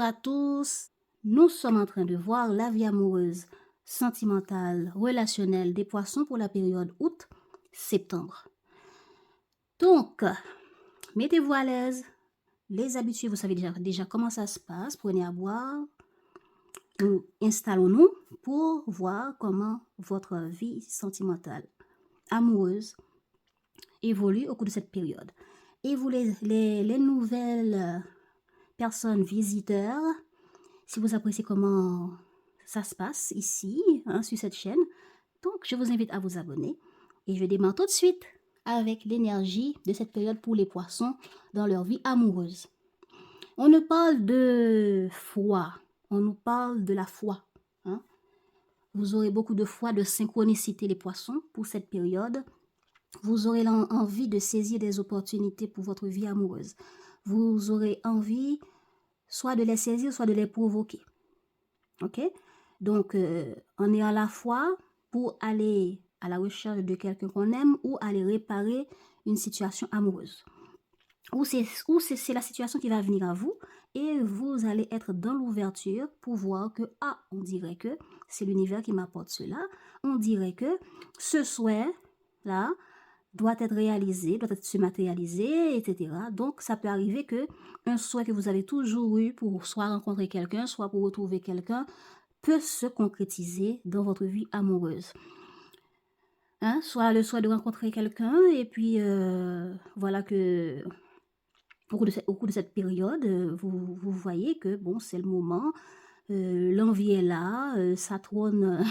à tous. Nous sommes en train de voir la vie amoureuse, sentimentale, relationnelle des poissons pour la période août-septembre. Donc, mettez-vous à l'aise. Les habitués, vous savez déjà comment ça se passe. Prenez à boire. Nous installons-nous pour voir comment votre vie sentimentale, amoureuse, évolue au cours de cette période. Et vous, les nouvelles personnes visiteurs, si vous appréciez comment ça se passe ici, sur cette chaîne, donc je vous invite à vous abonner. Et je démarre tout de suite avec l'énergie de cette période pour les poissons dans leur vie amoureuse. On ne parle de foi, on nous parle de la foi. Vous aurez beaucoup de foi, de synchronicité les poissons pour cette période. Vous aurez envie de saisir des opportunités pour votre vie amoureuse. Vous aurez envie soit de les saisir, soit de les provoquer. Ok? Donc, on est à la fois pour aller à la recherche de quelqu'un qu'on aime ou aller réparer une situation amoureuse. Ou c'est la situation qui va venir à vous et vous allez être dans l'ouverture pour voir que, on dirait que c'est l'univers qui m'apporte cela. On dirait que ce souhait-là doit être réalisé, doit être se matérialiser, etc. Donc, ça peut arriver que un souhait que vous avez toujours eu pour soit rencontrer quelqu'un, soit pour retrouver quelqu'un, peut se concrétiser dans votre vie amoureuse. Soit le souhait de rencontrer quelqu'un, et puis voilà que au cours de cette période, vous voyez que bon, c'est le moment, l'envie est là, ça trône,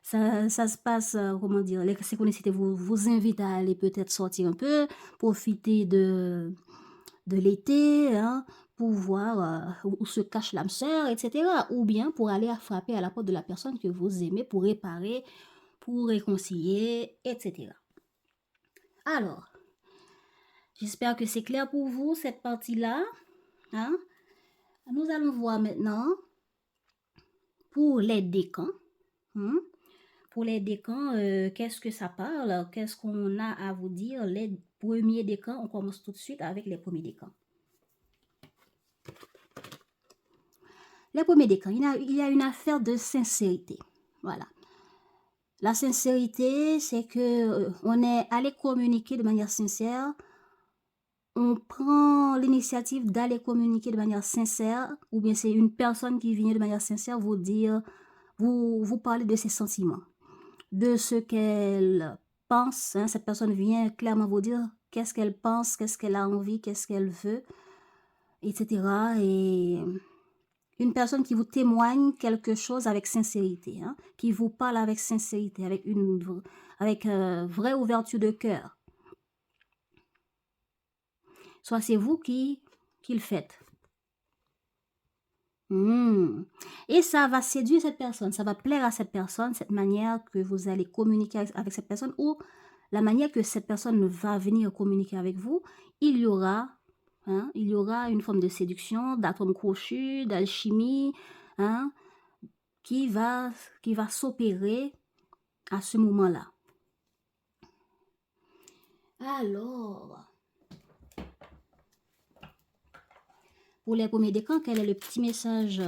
ça se passe, comment dire, les synchronicités vous invitent à aller peut-être sortir un peu, profiter de l'été, pour voir où se cache l'âme sœur, etc. Ou bien pour aller frapper à la porte de la personne que vous aimez, pour réparer, pour réconcilier, etc. Alors, j'espère que c'est clair pour vous, cette partie-là. Nous allons voir maintenant pour les décans. Pour les décans, qu'est-ce que ça parle? Qu'est-ce qu'on a à vous dire? Les premiers décans, on commence tout de suite avec les premiers décans. Les premiers décans, il y a une affaire de sincérité. Voilà. La sincérité, c'est que on est allé communiquer de manière sincère. On prend l'initiative d'aller communiquer de manière sincère, ou bien c'est une personne qui vient de manière sincère vous dire, vous parler de ses sentiments, de ce qu'elle pense. Cette personne vient clairement vous dire qu'est-ce qu'elle pense, qu'est-ce qu'elle a envie, qu'est-ce qu'elle veut, etc. Et une personne qui vous témoigne quelque chose avec sincérité, qui vous parle avec sincérité, avec vraie ouverture de cœur. Soit c'est vous qui le faites. Et ça va séduire cette personne, ça va plaire à cette personne, cette manière que vous allez communiquer avec cette personne, ou la manière que cette personne va venir communiquer avec vous. Il y aura une forme de séduction, d'atome crochu, d'alchimie, qui va s'opérer à ce moment-là. Alors, pour les premiers décans, quel est le petit message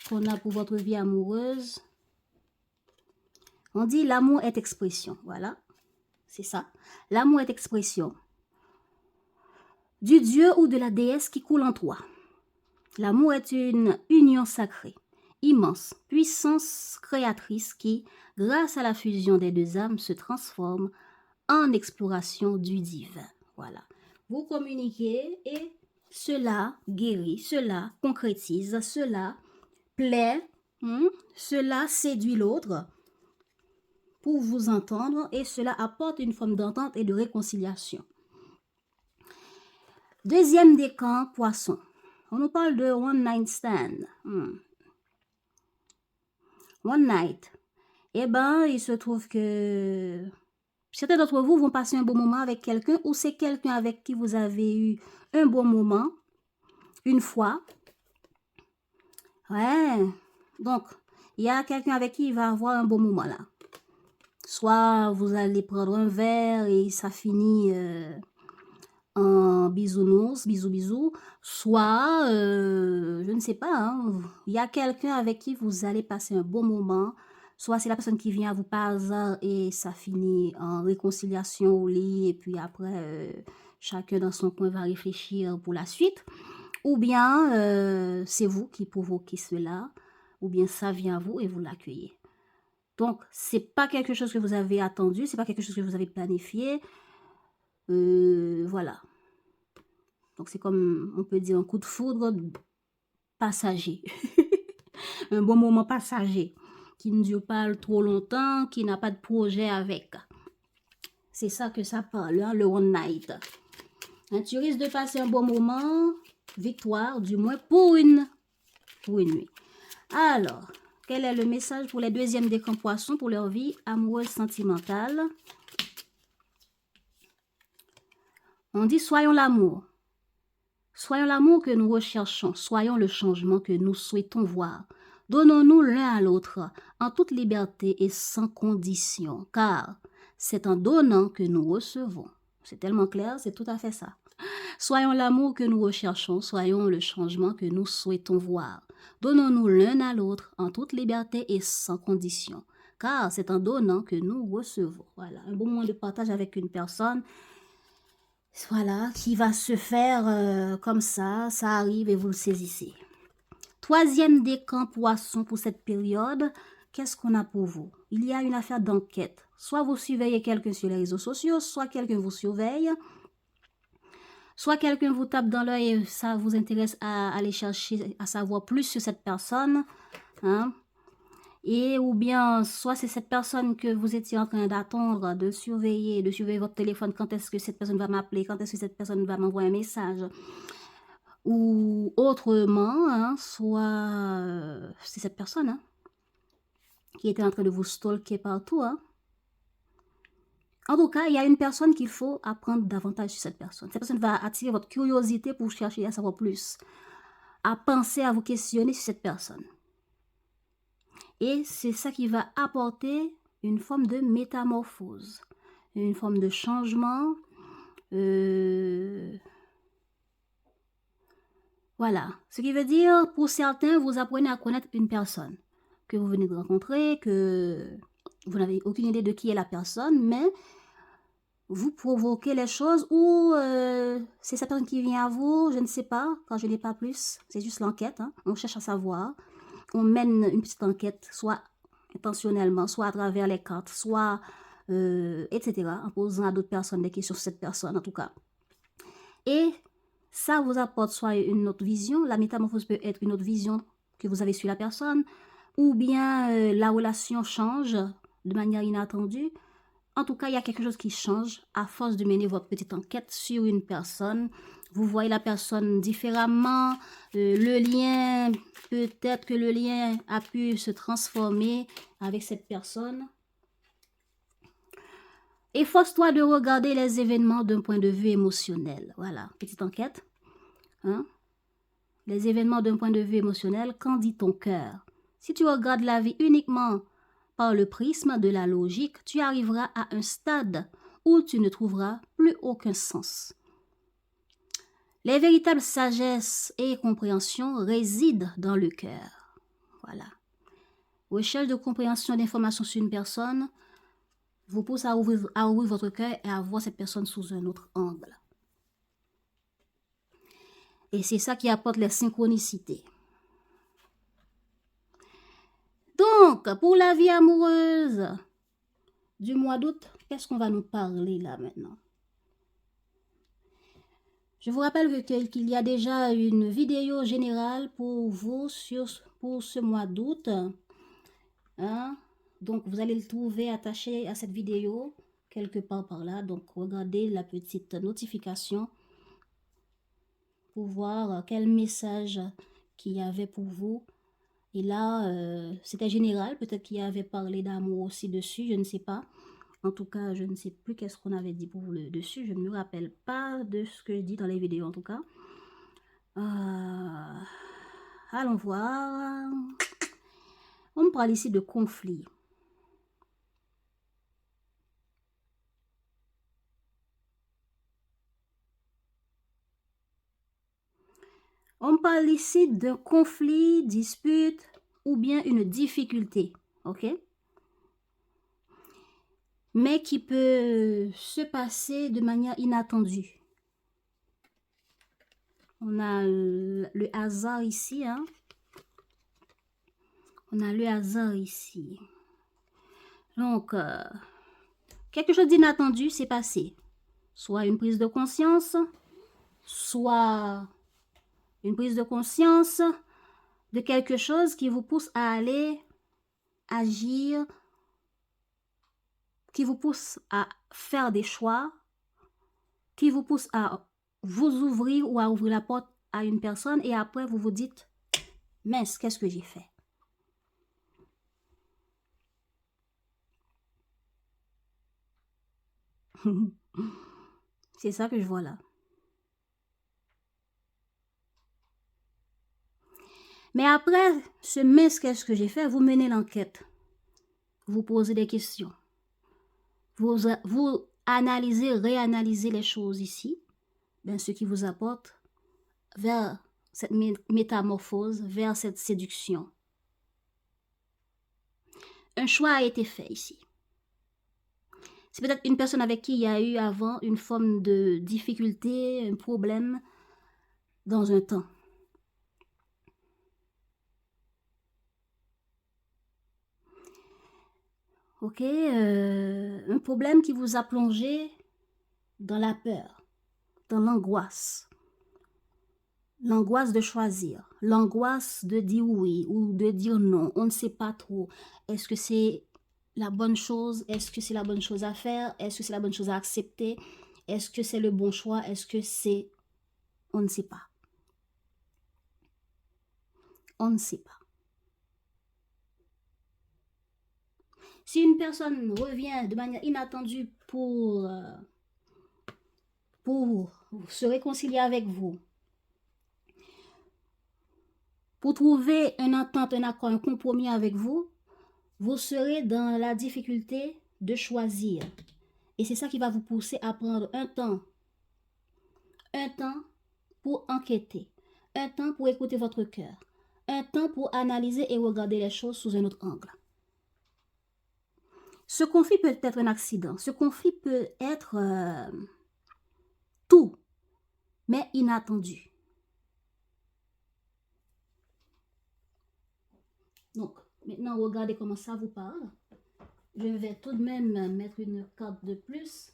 qu'on a pour votre vie amoureuse? On dit l'amour est expression. Voilà, c'est ça. L'amour est expression du Dieu ou de la déesse qui coule en toi. L'amour est une union sacrée, immense, puissance créatrice qui, grâce à la fusion des deux âmes, se transforme en exploration du divin. Voilà. Vous communiquez et cela guérit, cela concrétise, cela plaît, cela séduit l'autre pour vous entendre et cela apporte une forme d'entente et de réconciliation. Deuxième décan, poisson. On nous parle de one night stand. One night. Eh ben, il se trouve que certains d'entre vous vont passer un bon moment avec quelqu'un ou c'est quelqu'un avec qui vous avez eu un bon moment une fois. Ouais. Donc, il y a quelqu'un avec qui il va avoir un bon moment là. Soit vous allez prendre un verre et ça finit en bisounours, bisous bisous, soit, je ne sais pas, hein, il y a quelqu'un avec qui vous allez passer un bon moment, soit c'est la personne qui vient à vous par hasard et ça finit en réconciliation au lit et puis après, chacun dans son coin va réfléchir pour la suite, ou bien c'est vous qui provoquez cela, ou bien ça vient à vous et vous l'accueillez. Donc, c'est pas quelque chose que vous avez attendu, c'est pas quelque chose que vous avez planifié, voilà. Donc, c'est comme, on peut dire, un coup de foudre passager. Un bon moment passager qui ne dure pas trop longtemps, qui n'a pas de projet avec. C'est ça que ça parle, hein, le one night. Hein, tu risques de passer un bon moment, victoire, du moins pour une nuit. Alors, quel est le message pour les deuxièmes décans poissons pour leur vie amoureuse sentimentale? On dit soyons l'amour. Soyons l'amour que nous recherchons, soyons le changement que nous souhaitons voir. Donnons-nous l'un à l'autre en toute liberté et sans condition, car c'est en donnant que nous recevons. C'est tellement clair, c'est tout à fait ça. Soyons l'amour que nous recherchons, soyons le changement que nous souhaitons voir. Donnons-nous l'un à l'autre en toute liberté et sans condition, car c'est en donnant que nous recevons. Voilà, un bon moment de partage avec une personne, voilà, qui va se faire comme ça arrive et vous le saisissez. Troisième décan poisson pour cette période, qu'est-ce qu'on a pour vous? Il y a une affaire d'enquête. Soit vous surveillez quelqu'un sur les réseaux sociaux, soit quelqu'un vous surveille, soit quelqu'un vous tape dans l'œil et ça vous intéresse à aller chercher, à savoir plus sur cette personne, hein? Et ou bien, soit c'est cette personne que vous étiez en train d'attendre, de surveiller votre téléphone, quand est-ce que cette personne va m'appeler, quand est-ce que cette personne va m'envoyer un message. Ou autrement, hein, soit c'est cette personne hein, qui était en train de vous stalker partout. Hein. En tout cas, il y a une personne qu'il faut apprendre davantage sur cette personne. Cette personne va attirer votre curiosité pour chercher à savoir plus, à penser, à vous questionner sur cette personne. Et c'est ça qui va apporter une forme de métamorphose, une forme de changement. Voilà. Ce qui veut dire, pour certains, vous apprenez à connaître une personne que vous venez de rencontrer, que vous n'avez aucune idée de qui est la personne, mais vous provoquez les choses ou c'est cette personne qui vient à vous, je ne sais pas, quand je n'ai pas plus, c'est juste l'enquête, hein. On cherche à savoir. On mène une petite enquête, soit intentionnellement, soit à travers les cartes, soit, etc., en posant à d'autres personnes des questions sur cette personne, en tout cas. Et ça vous apporte soit une autre vision, la métamorphose peut être une autre vision que vous avez sur la personne, ou bien la relation change de manière inattendue. En tout cas, il y a quelque chose qui change à force de mener votre petite enquête sur une personne. Vous voyez la personne différemment, le lien, peut-être que le lien a pu se transformer avec cette personne. Efforce-toi de regarder les événements d'un point de vue émotionnel. Voilà, petite enquête. Hein? Les événements d'un point de vue émotionnel, qu'en dit ton cœur? Si tu regardes la vie uniquement par le prisme de la logique, tu arriveras à un stade où tu ne trouveras plus aucun sens. Les véritables sagesses et compréhensions résident dans le cœur. Voilà. Recherche de compréhension d'informations sur une personne vous pousse à ouvrir votre cœur et à voir cette personne sous un autre angle. Et c'est ça qui apporte les synchronicités. Donc, pour la vie amoureuse du mois d'août, qu'est-ce qu'on va nous parler là maintenant? Je vous rappelle qu'il y a déjà une vidéo générale pour vous pour ce mois d'août. Hein? Donc, vous allez le trouver attaché à cette vidéo quelque part par là. Donc, regardez la petite notification pour voir quel message qu'il y avait pour vous. Et là, c'était général. Peut-être qu'il y avait parlé d'amour aussi dessus, je ne sais pas. En tout cas, je ne sais plus qu'est-ce qu'on avait dit pour vous dessus. Je ne me rappelle pas de ce que je dis dans les vidéos, en tout cas. Allons voir. On me parle ici de conflit. On parle ici d'un conflit, dispute ou bien une difficulté, ok? Mais qui peut se passer de manière inattendue. On a le hasard ici, hein? On a le hasard ici. Donc, quelque chose d'inattendu s'est passé. Soit une prise de conscience, soit une prise de conscience de quelque chose qui vous pousse à aller agir, qui vous pousse à faire des choix, qui vous pousse à vous ouvrir ou à ouvrir la porte à une personne et après vous vous dites, mince, qu'est-ce que j'ai fait? C'est ça que je vois là. Mais après ce mince, qu'est-ce que j'ai fait? Vous menez l'enquête. Vous posez des questions. Vous analysez, réanalysez les choses ici. Ben, ce qui vous apporte vers cette métamorphose, vers cette séduction. Un choix a été fait ici. C'est peut-être une personne avec qui il y a eu avant une forme de difficulté, un problème dans un temps. Ok, un problème qui vous a plongé dans la peur, dans l'angoisse. L'angoisse de choisir, l'angoisse de dire oui ou de dire non. On ne sait pas trop. Est-ce que c'est la bonne chose? Est-ce que c'est la bonne chose à faire? Est-ce que c'est la bonne chose à accepter? Est-ce que c'est le bon choix? Est-ce que c'est... On ne sait pas. On ne sait pas. Si une personne revient de manière inattendue pour se réconcilier avec vous, pour trouver une entente, un accord, un compromis avec vous, vous serez dans la difficulté de choisir. Et c'est ça qui va vous pousser à prendre un temps pour enquêter, un temps pour écouter votre cœur, un temps pour analyser et regarder les choses sous un autre angle. Ce conflit peut être un accident, ce conflit peut être tout, mais inattendu. Donc, maintenant, regardez comment ça vous parle. Je vais tout de même mettre une carte de plus.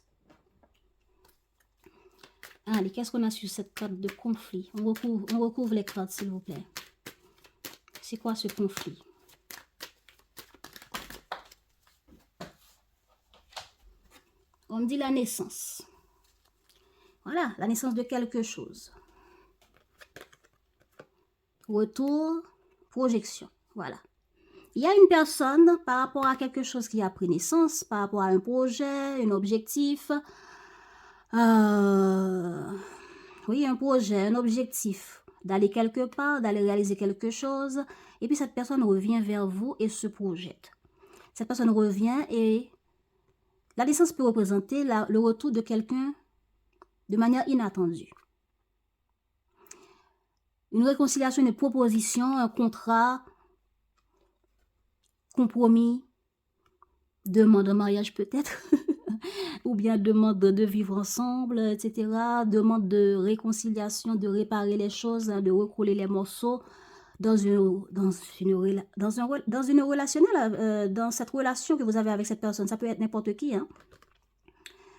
Allez, qu'est-ce qu'on a sur cette carte de conflit? On recouvre les cartes, s'il vous plaît. C'est quoi ce conflit? On me dit la naissance. Voilà, la naissance de quelque chose. Retour, projection. Voilà. Il y a une personne par rapport à quelque chose qui a pris naissance, par rapport à un projet, un objectif. Oui, un projet, un objectif. D'aller quelque part, d'aller réaliser quelque chose. Et puis cette personne revient vers vous et se projette. Cette personne revient et la naissance peut représenter le retour de quelqu'un de manière inattendue. Une réconciliation, une proposition, un contrat, compromis, demande en mariage peut-être, ou bien demande de vivre ensemble, etc. Demande de réconciliation, de réparer les choses, de recoller les morceaux dans une relationnelle, dans cette relation que vous avez avec cette personne. Ça peut être n'importe qui, hein.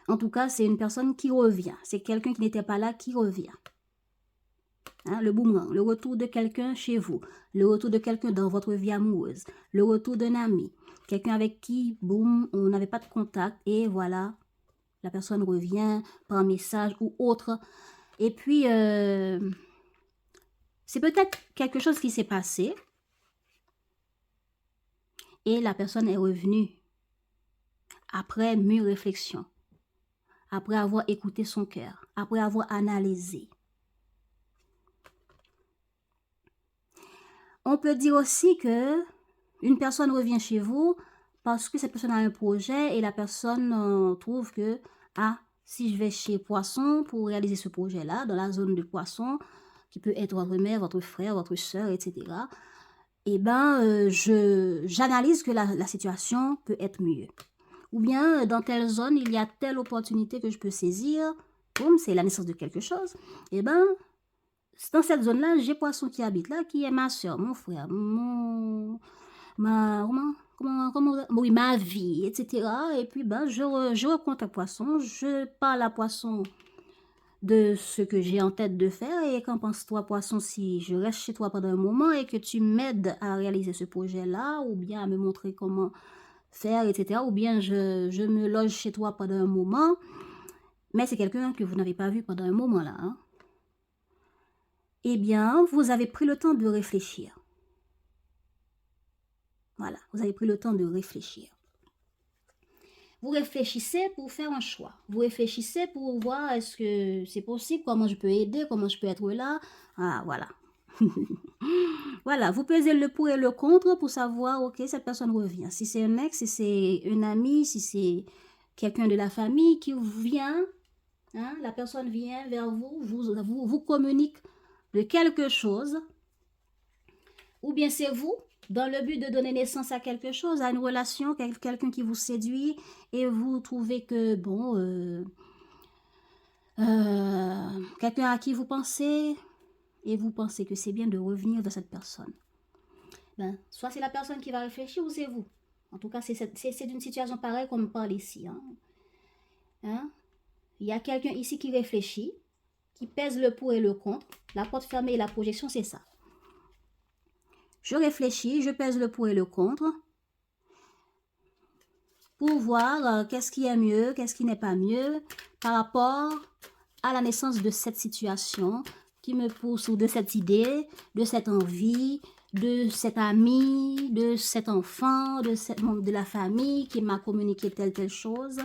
En tout cas, c'est une personne qui revient. C'est quelqu'un qui n'était pas là qui revient. Hein, le boomerang, le retour de quelqu'un chez vous, le retour de quelqu'un dans votre vie amoureuse, le retour d'un ami, quelqu'un avec qui, boum, on n'avait pas de contact et voilà, la personne revient par un message ou autre. Et puis, c'est peut-être quelque chose qui s'est passé et la personne est revenue après mûre réflexion, après avoir écouté son cœur, après avoir analysé. On peut dire aussi que une personne revient chez vous parce que cette personne a un projet et la personne trouve que, si je vais chez Poisson pour réaliser ce projet-là, dans la zone de Poisson, qui peut être votre mère, votre frère, votre soeur, etc. Eh ben, j'analyse que la situation peut être mieux. Ou bien, dans telle zone, il y a telle opportunité que je peux saisir. Boum, c'est la naissance de quelque chose. Eh ben, dans cette zone-là, j'ai Poisson qui habite là, qui est ma soeur, mon frère, oui, ma vie, etc. Et puis, ben, je rencontre Poisson, je parle à Poisson de ce que j'ai en tête de faire. Et qu'en penses-toi, Poisson, si je reste chez toi pendant un moment et que tu m'aides à réaliser ce projet-là, ou bien à me montrer comment faire, etc. Ou bien je me loge chez toi pendant un moment, mais c'est quelqu'un que vous n'avez pas vu pendant un moment là. Hein? Eh bien, vous avez pris le temps de réfléchir. Voilà, vous avez pris le temps de réfléchir. Vous réfléchissez pour faire un choix. Vous réfléchissez pour voir est-ce que c'est possible, comment je peux aider, comment je peux être là. Ah, voilà. Voilà, vous pesez le pour et le contre pour savoir, ok, cette personne revient. Si c'est un ex, si c'est un ami, si c'est quelqu'un de la famille qui vient, hein, la personne vient vers vous, vous communique de quelque chose, ou bien c'est vous, dans le but de donner naissance à quelque chose, à une relation, quelqu'un qui vous séduit, et vous trouvez que, bon, quelqu'un à qui vous pensez, et vous pensez que c'est bien de revenir vers cette personne. Ben, soit c'est la personne qui va réfléchir, ou c'est vous. En tout cas, c'est d'une situation pareille qu'on me parle ici. Hein? Il y a quelqu'un ici qui réfléchit, qui pèse le pour et le contre. La porte fermée et la projection, c'est ça. Je réfléchis, je pèse le pour et le contre pour voir qu'est-ce qui est mieux, qu'est-ce qui n'est pas mieux par rapport à la naissance de cette situation qui me pousse, ou de cette idée, de cette envie, de cet ami, de cet enfant, de cet membre de la famille qui m'a communiqué telle chose.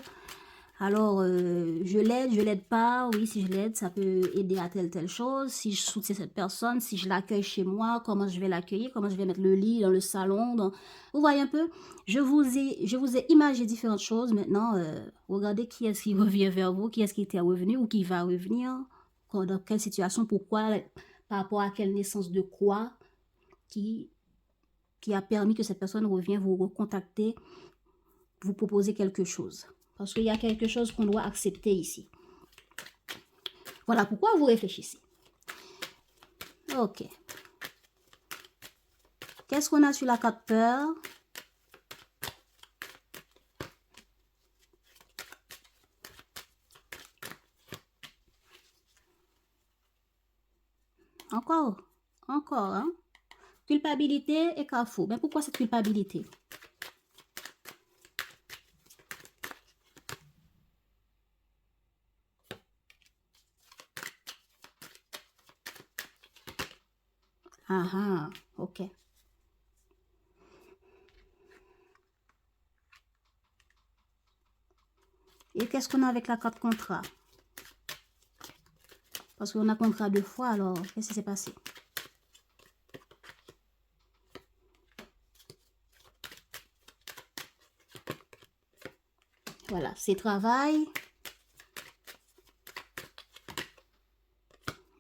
Alors, je l'aide pas. Oui, si je l'aide, ça peut aider à telle chose. Si je soutiens cette personne, si je l'accueille chez moi, comment je vais l'accueillir, comment je vais mettre le lit dans le salon. Vous voyez un peu, je vous ai imagé différentes choses. Maintenant, regardez qui est-ce qui revient vers vous, qui est-ce qui était revenu ou qui va revenir, dans quelle situation, pourquoi, par rapport à quelle naissance de quoi, qui a permis que cette personne revienne vous recontacter, vous proposer quelque chose. Parce qu'il y a quelque chose qu'on doit accepter ici. Voilà pourquoi vous réfléchissez. Ok. Qu'est-ce qu'on a sur la carte peur? Encore. Hein? Culpabilité et carrefour. Mais pourquoi cette culpabilité? Ah, ok. Et qu'est-ce qu'on a avec la carte contrat? Parce qu'on a contrat 2 fois, alors qu'est-ce qui s'est passé? Voilà, c'est travail.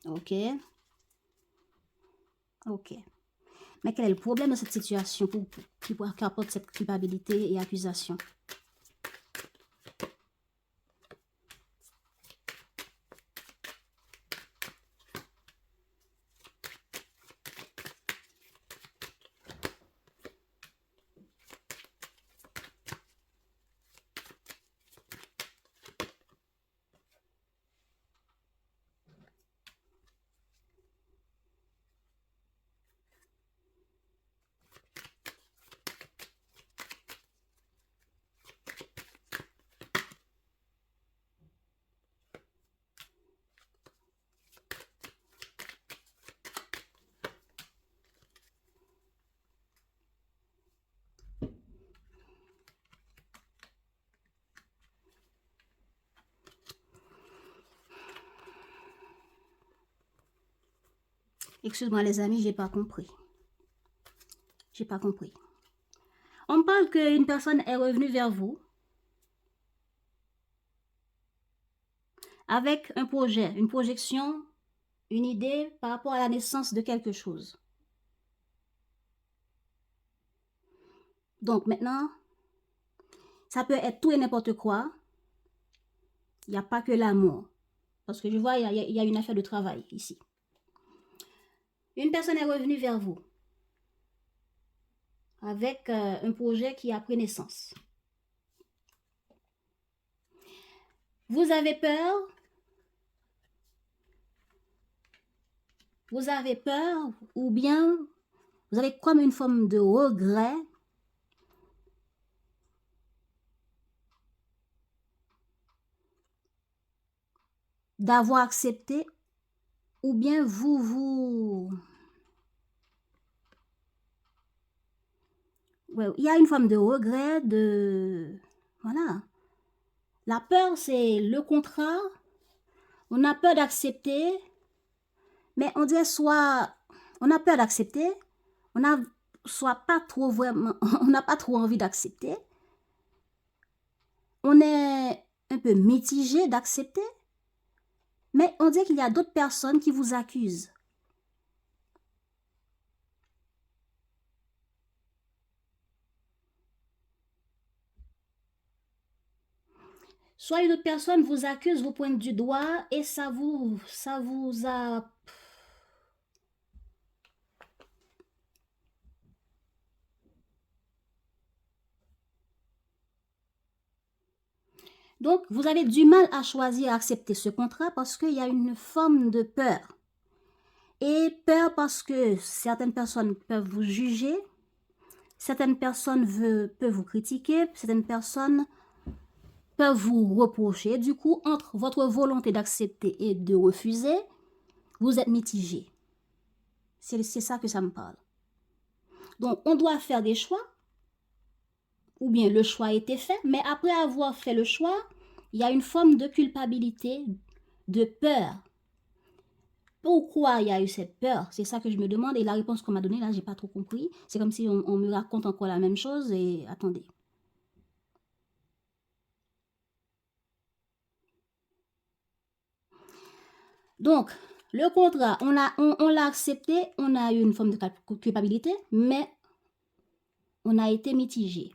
Ok. Ok. Mais quel est le problème de cette situation qui apporte cette culpabilité et accusation? Excuse-moi les amis, j'ai pas compris. J'ai pas compris. On parle qu'une personne est revenue vers vous avec un projet, une projection une idée par rapport à la naissance de quelque chose. Donc maintenant, ça peut être tout et n'importe quoi. Il n'y a pas que l'amour. Parce que je vois, il y a une affaire de travail ici. Une personne est revenue vers vous avec un projet qui a pris naissance. Vous avez peur. Vous avez peur ou bien vous avez comme une forme de regret d'avoir accepté ou bien ouais, il y a une forme de regret voilà. La peur, c'est le contrat. On a peur d'accepter, mais on dirait soit on a peur d'accepter, on a soit pas trop vraiment, on n'a pas trop envie d'accepter. On est un peu mitigé d'accepter, mais on dirait qu'il y a d'autres personnes qui vous accusent. Soit une autre personne vous accuse, vous pointe du doigt et ça vous a... Donc, vous avez du mal à choisir, à accepter ce contrat parce qu'il y a une forme de peur. Et peur parce que certaines personnes peuvent vous juger, certaines personnes peuvent vous critiquer, certaines personnes peuvent vous reprocher. Du coup, entre votre volonté d'accepter et de refuser, vous êtes mitigé. C'est ça que ça me parle. Donc, on doit faire des choix, ou bien le choix a été fait, mais après avoir fait le choix, il y a une forme de culpabilité, de peur. Pourquoi il y a eu cette peur? C'est ça que je me demande, et la réponse qu'on m'a donnée, là, j'ai pas trop compris. C'est comme si on me raconte encore la même chose, et attendez. Donc, le contrat, on l'a accepté, on a eu une forme de culpabilité, mais on a été mitigé.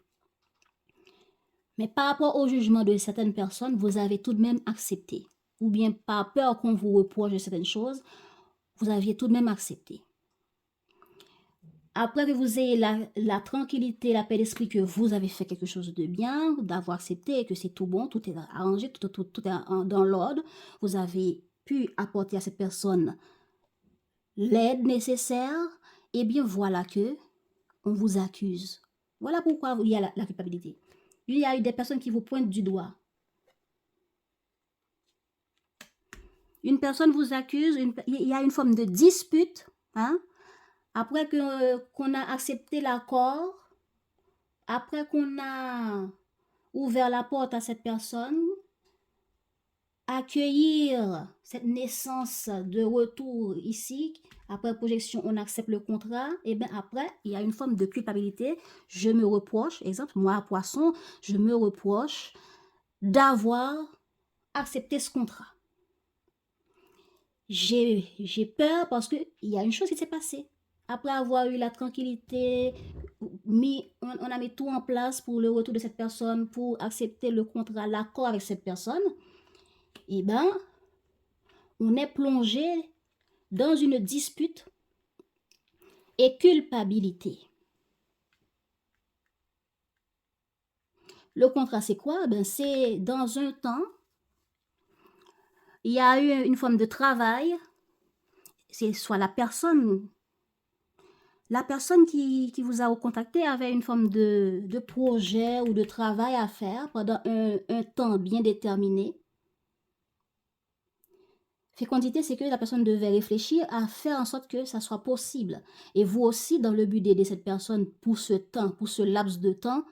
Mais par rapport au jugement de certaines personnes, vous avez tout de même accepté. Ou bien par peur qu'on vous reproche de certaines choses, vous aviez tout de même accepté. Après que vous ayez la tranquillité, la paix d'esprit que vous avez fait quelque chose de bien, d'avoir accepté et que c'est tout bon, tout est arrangé, tout est dans l'ordre, vous avez pu apporter à cette personne l'aide nécessaire, eh bien voilà que on vous accuse. Voilà pourquoi il y a la culpabilité. Il y a eu des personnes qui vous pointent du doigt. Une personne vous accuse, il y a une forme de dispute, hein? Après qu'on a accepté l'accord, après qu'on a ouvert la porte à cette personne, accueillir cette naissance de retour ici, après projection, on accepte le contrat, et bien après, il y a une forme de culpabilité. Je me reproche, exemple, moi, poisson, je me reproche d'avoir accepté ce contrat. J'ai peur parce qu'il y a une chose qui s'est passée. Après avoir eu la tranquillité, on a mis tout en place pour le retour de cette personne, pour accepter le contrat, l'accord avec cette personne, et ben, on est plongé dans une dispute et culpabilité. Le contrat, c'est quoi? Ben, c'est dans un temps, il y a eu une forme de travail, c'est soit la personne qui vous a contacté avait une forme de projet ou de travail à faire pendant un temps bien déterminé. Fécondité, c'est que la personne devait réfléchir à faire en sorte que ça soit possible. Et vous aussi, dans le but d'aider cette personne pour ce temps, pour ce laps de temps,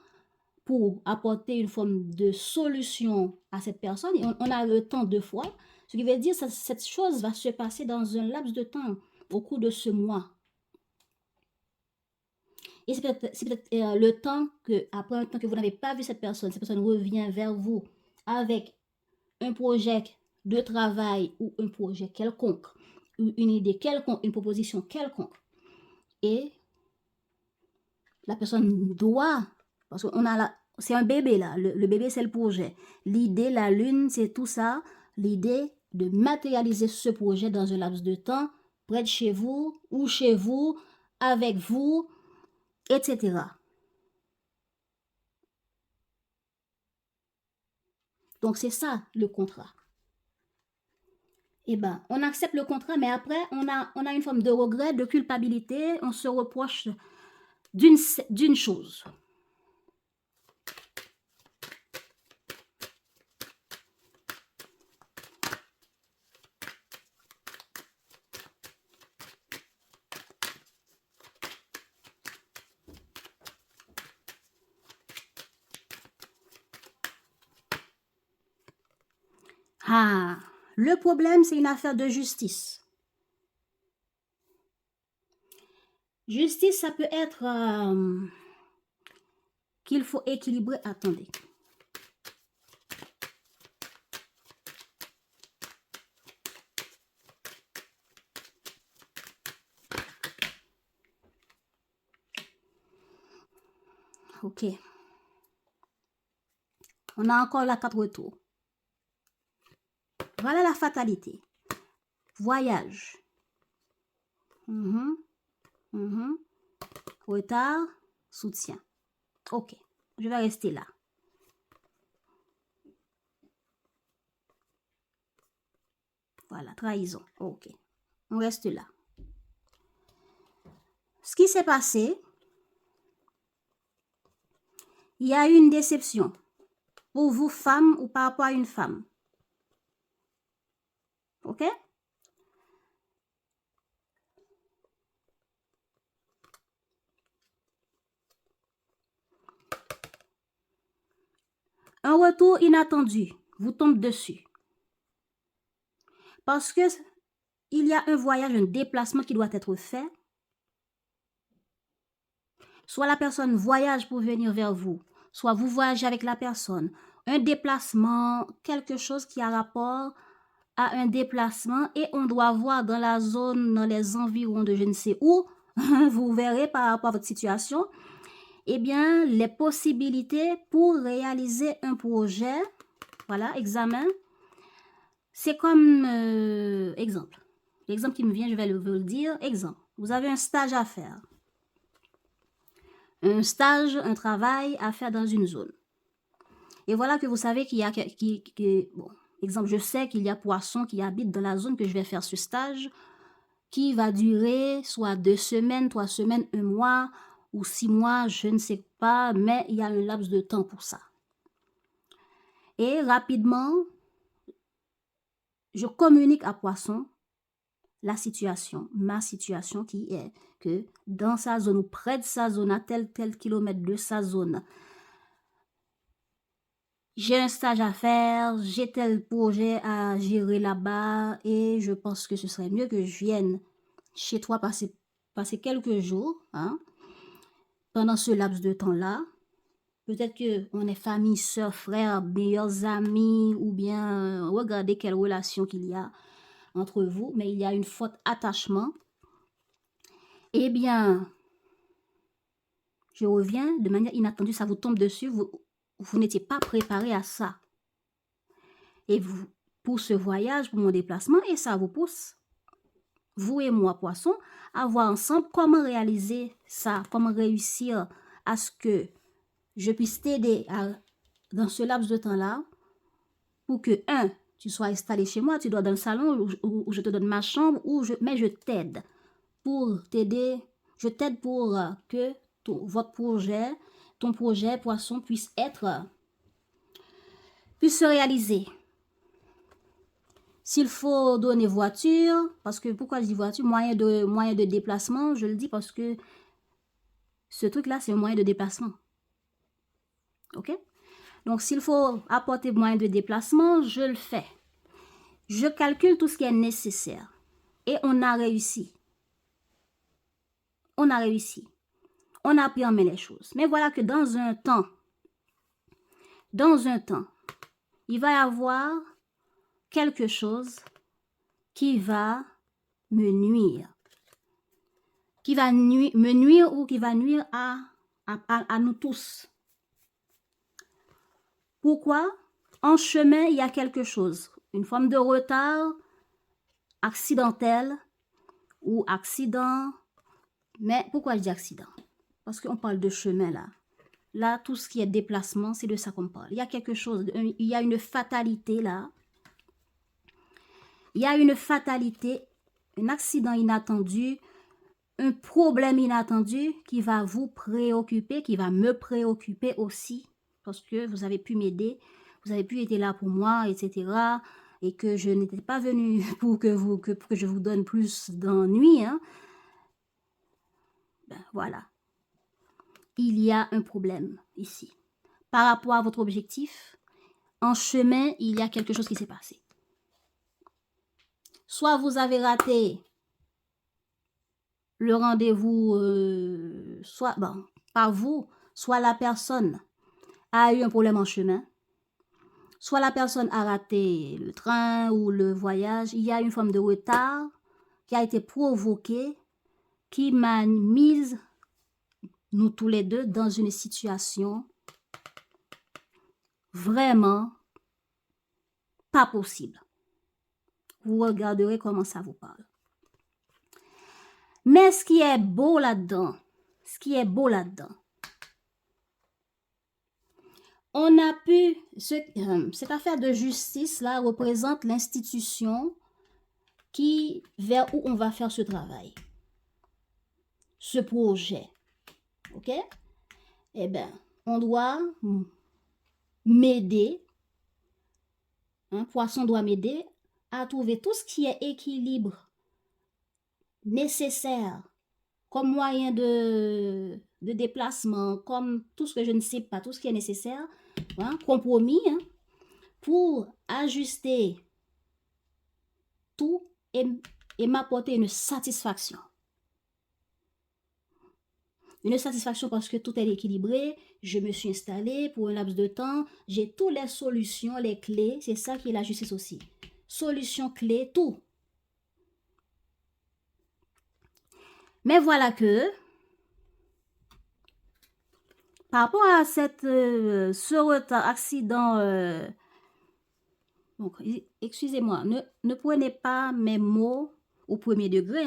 pour apporter une forme de solution à cette personne. Et on a le temps 2 fois, ce qui veut dire que cette chose va se passer dans un laps de temps, au cours de ce mois. Et c'est peut-être le temps que, après un temps que vous n'avez pas vu cette personne revient vers vous avec un projet de travail ou un projet quelconque une idée quelconque, une proposition quelconque. Et la personne doit, parce qu'on a là, c'est un bébé là, le bébé c'est le projet. L'idée, la lune, c'est tout ça. L'idée de matérialiser ce projet dans un laps de temps, près de chez vous, ou chez vous, avec vous, etc. Donc c'est ça le contrat. Eh ben, on accepte le contrat, mais après, on a une forme de regret, de culpabilité, on se reproche d'une chose. Ah, le problème, c'est une affaire de justice. Justice, ça peut être qu'il faut équilibrer. Attendez. Ok. On a encore la carte retour. Voilà la fatalité. Voyage. Retard, soutien. Ok. Je vais rester là. Voilà, trahison. Ok. On reste là. Ce qui s'est passé, il y a eu une déception. Pour vous, femme, ou par rapport à une femme. Ok? Un retour inattendu vous tombe dessus. Parce que il y a un voyage, un déplacement qui doit être fait. Soit la personne voyage pour venir vers vous, soit vous voyagez avec la personne. Un déplacement, quelque chose qui a rapport à un déplacement et on doit voir dans la zone, dans les environs de je ne sais où, vous verrez par rapport à votre situation, eh bien, les possibilités pour réaliser un projet, voilà, examen, c'est comme, exemple. L'exemple qui me vient, je vais vous le dire. Exemple, vous avez un stage à faire. Un stage, un travail à faire dans une zone. Et voilà que vous savez qu'il y a... bon, exemple, je sais qu'il y a Poisson qui habite dans la zone que je vais faire ce stage, qui va durer soit 2 semaines, 3 semaines, 1 mois ou 6 mois, je ne sais pas, mais il y a un laps de temps pour ça. Et rapidement, je communique à Poisson la situation, ma situation qui est que dans sa zone ou près de sa zone, à tel kilomètre de sa zone, j'ai un stage à faire, j'ai tel projet à gérer là-bas et je pense que ce serait mieux que je vienne chez toi passer quelques jours, hein, pendant ce laps de temps-là. Peut-être qu'on est famille, soeur, frère, meilleurs amis ou bien regardez quelle relation qu'il y a entre vous, mais il y a une forte attachement. Eh bien, je reviens de manière inattendue, ça vous tombe dessus, vous n'étiez pas préparé à ça. Et vous, pour ce voyage, pour mon déplacement, et ça vous pousse, vous et moi, Poisson, à voir ensemble comment réaliser ça, comment réussir à ce que je puisse t'aider dans ce laps de temps-là, pour que, tu sois installé chez moi, tu dois dans le salon, ou je te donne ma chambre, mais je t'aide pour t'aider, je t'aide pour que votre projet, ton projet, Poisson, puisse se réaliser. S'il faut donner voiture, parce que pourquoi je dis voiture, moyen de déplacement, je le dis parce que ce truc-là, c'est un moyen de déplacement. Ok? Donc, s'il faut apporter moyen de déplacement, je le fais. Je calcule tout ce qui est nécessaire. Et on a réussi. On a réussi. On a pris en main les choses. Mais voilà que dans un temps, il va y avoir quelque chose qui va me nuire. Qui va me nuire ou qui va nuire à nous tous. Pourquoi? En chemin, il y a quelque chose. Une forme de retard accidentel ou accident. Mais pourquoi je dis accident? Parce qu'on parle de chemin là. Là, tout ce qui est déplacement, c'est de ça qu'on parle. Il y a quelque chose, il y a une fatalité là. Il y a une fatalité, un accident inattendu, un problème inattendu qui va vous préoccuper, qui va me préoccuper aussi. Parce que vous avez pu m'aider, vous avez pu être là pour moi, etc. Et que je n'étais pas venue pour que je vous donne plus d'ennui. Hein. Ben, voilà. Il y a un problème ici. Par rapport à votre objectif, en chemin, il y a quelque chose qui s'est passé. Soit vous avez raté le rendez-vous, soit, bon, pas vous, soit la personne a eu un problème en chemin, soit la personne a raté le train ou le voyage, il y a une forme de retard qui a été provoqué, qui m'a mise, nous tous les deux, dans une situation vraiment pas possible. Vous regarderez comment ça vous parle. Mais ce qui est beau là-dedans, on a pu, cette affaire de justice là représente l'institution vers où on va faire ce travail, ce projet, ok? Eh bien, on doit m'aider, Poisson doit m'aider à trouver tout ce qui est équilibre nécessaire comme moyen de déplacement, comme tout ce que je ne sais pas, tout ce qui est nécessaire, compromis, pour ajuster tout et m'apporter une satisfaction. Une satisfaction parce que tout est équilibré, je me suis installée pour un laps de temps, j'ai toutes les solutions, les clés, c'est ça qui est la justice aussi. Solutions, clés, tout. Mais voilà que, par rapport à ce retard, accident, donc, excusez-moi, ne prenez pas mes mots au premier degré.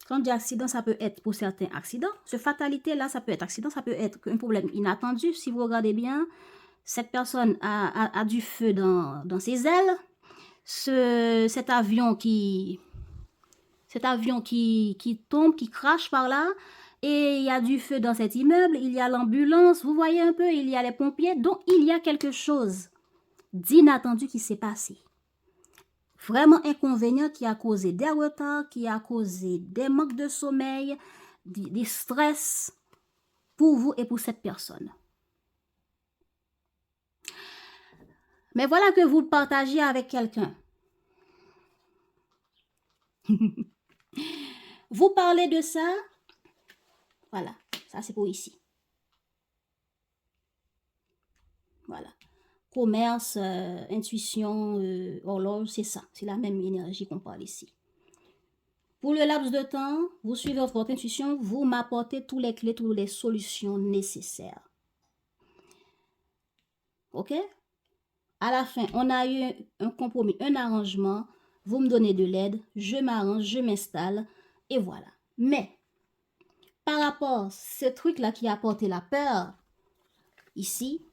Quand je dis accident, ça peut être pour certains accidents. Ce fatalité-là, ça peut être accident, ça peut être un problème inattendu. Si vous regardez bien, cette personne a du feu dans ses ailes. Cet avion qui tombe, qui crache par là. Et il y a du feu dans cet immeuble. Il y a l'ambulance. Vous voyez un peu, il y a les pompiers. Donc, il y a quelque chose d'inattendu qui s'est passé. Vraiment inconvénient qui a causé des retards, qui a causé des manques de sommeil, des stress pour vous et pour cette personne. Mais voilà que vous le partagez avec quelqu'un. Vous parlez de ça. Voilà, ça c'est pour ici. Voilà. Commerce, intuition, horloge, c'est ça. C'est la même énergie qu'on parle ici. Pour le laps de temps, vous suivez votre intuition, vous m'apportez tous les clés, toutes les solutions nécessaires. OK? À la fin, on a eu un compromis, un arrangement. Vous me donnez de l'aide, je m'arrange, je m'installe, et voilà. Mais, par rapport à ce truc-là qui a apporté la peur, ici,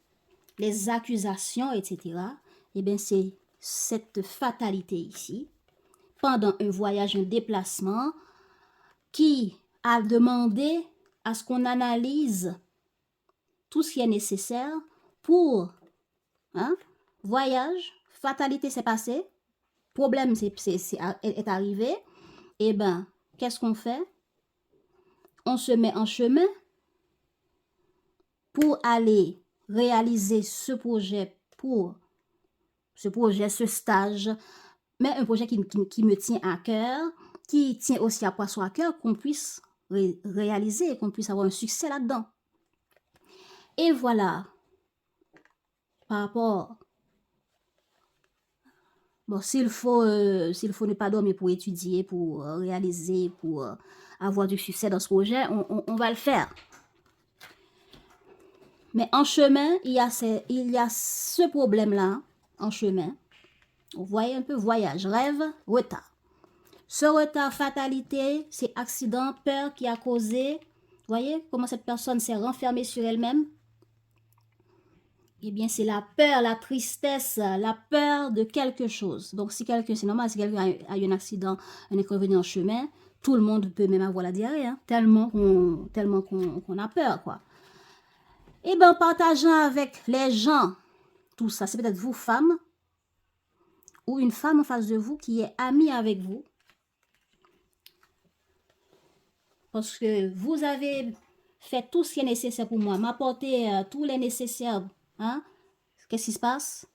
les accusations, etc., eh bien, c'est cette fatalité ici, pendant un voyage, un déplacement, qui a demandé à ce qu'on analyse tout ce qui est nécessaire pour, voyage, fatalité s'est passée, problème est arrivé, et bien, qu'est-ce qu'on fait? On se met en chemin pour aller réaliser ce projet, ce stage, mais un projet qui me tient à cœur, qui tient aussi à Poisson à cœur, qu'on puisse réaliser, qu'on puisse avoir un succès là-dedans. Et voilà, par rapport, Bon, s'il faut ne pas dormir pour étudier, pour réaliser, pour avoir du succès dans ce projet, on va le faire. Mais en chemin, il y a ce problème-là, en chemin. Vous voyez un peu, voyage, rêve, retard. Ce retard, fatalité, c'est accident, peur qui a causé. Vous voyez comment cette personne s'est renfermée sur elle-même? Eh bien, c'est la peur, la tristesse, la peur de quelque chose. Donc, si quelqu'un, c'est normal, si quelqu'un a eu un accident, un inconvénient en chemin, tout le monde peut même avoir la diarrhée, hein, tellement qu'on a peur, quoi. Eh bien, en partageant avec les gens, tout ça, c'est peut-être vous, femmes, ou une femme en face de vous qui est amie avec vous, parce que vous avez fait tout ce qui est nécessaire pour moi, m'apporter tous les nécessaires, hein. Qu'est-ce qui se passe?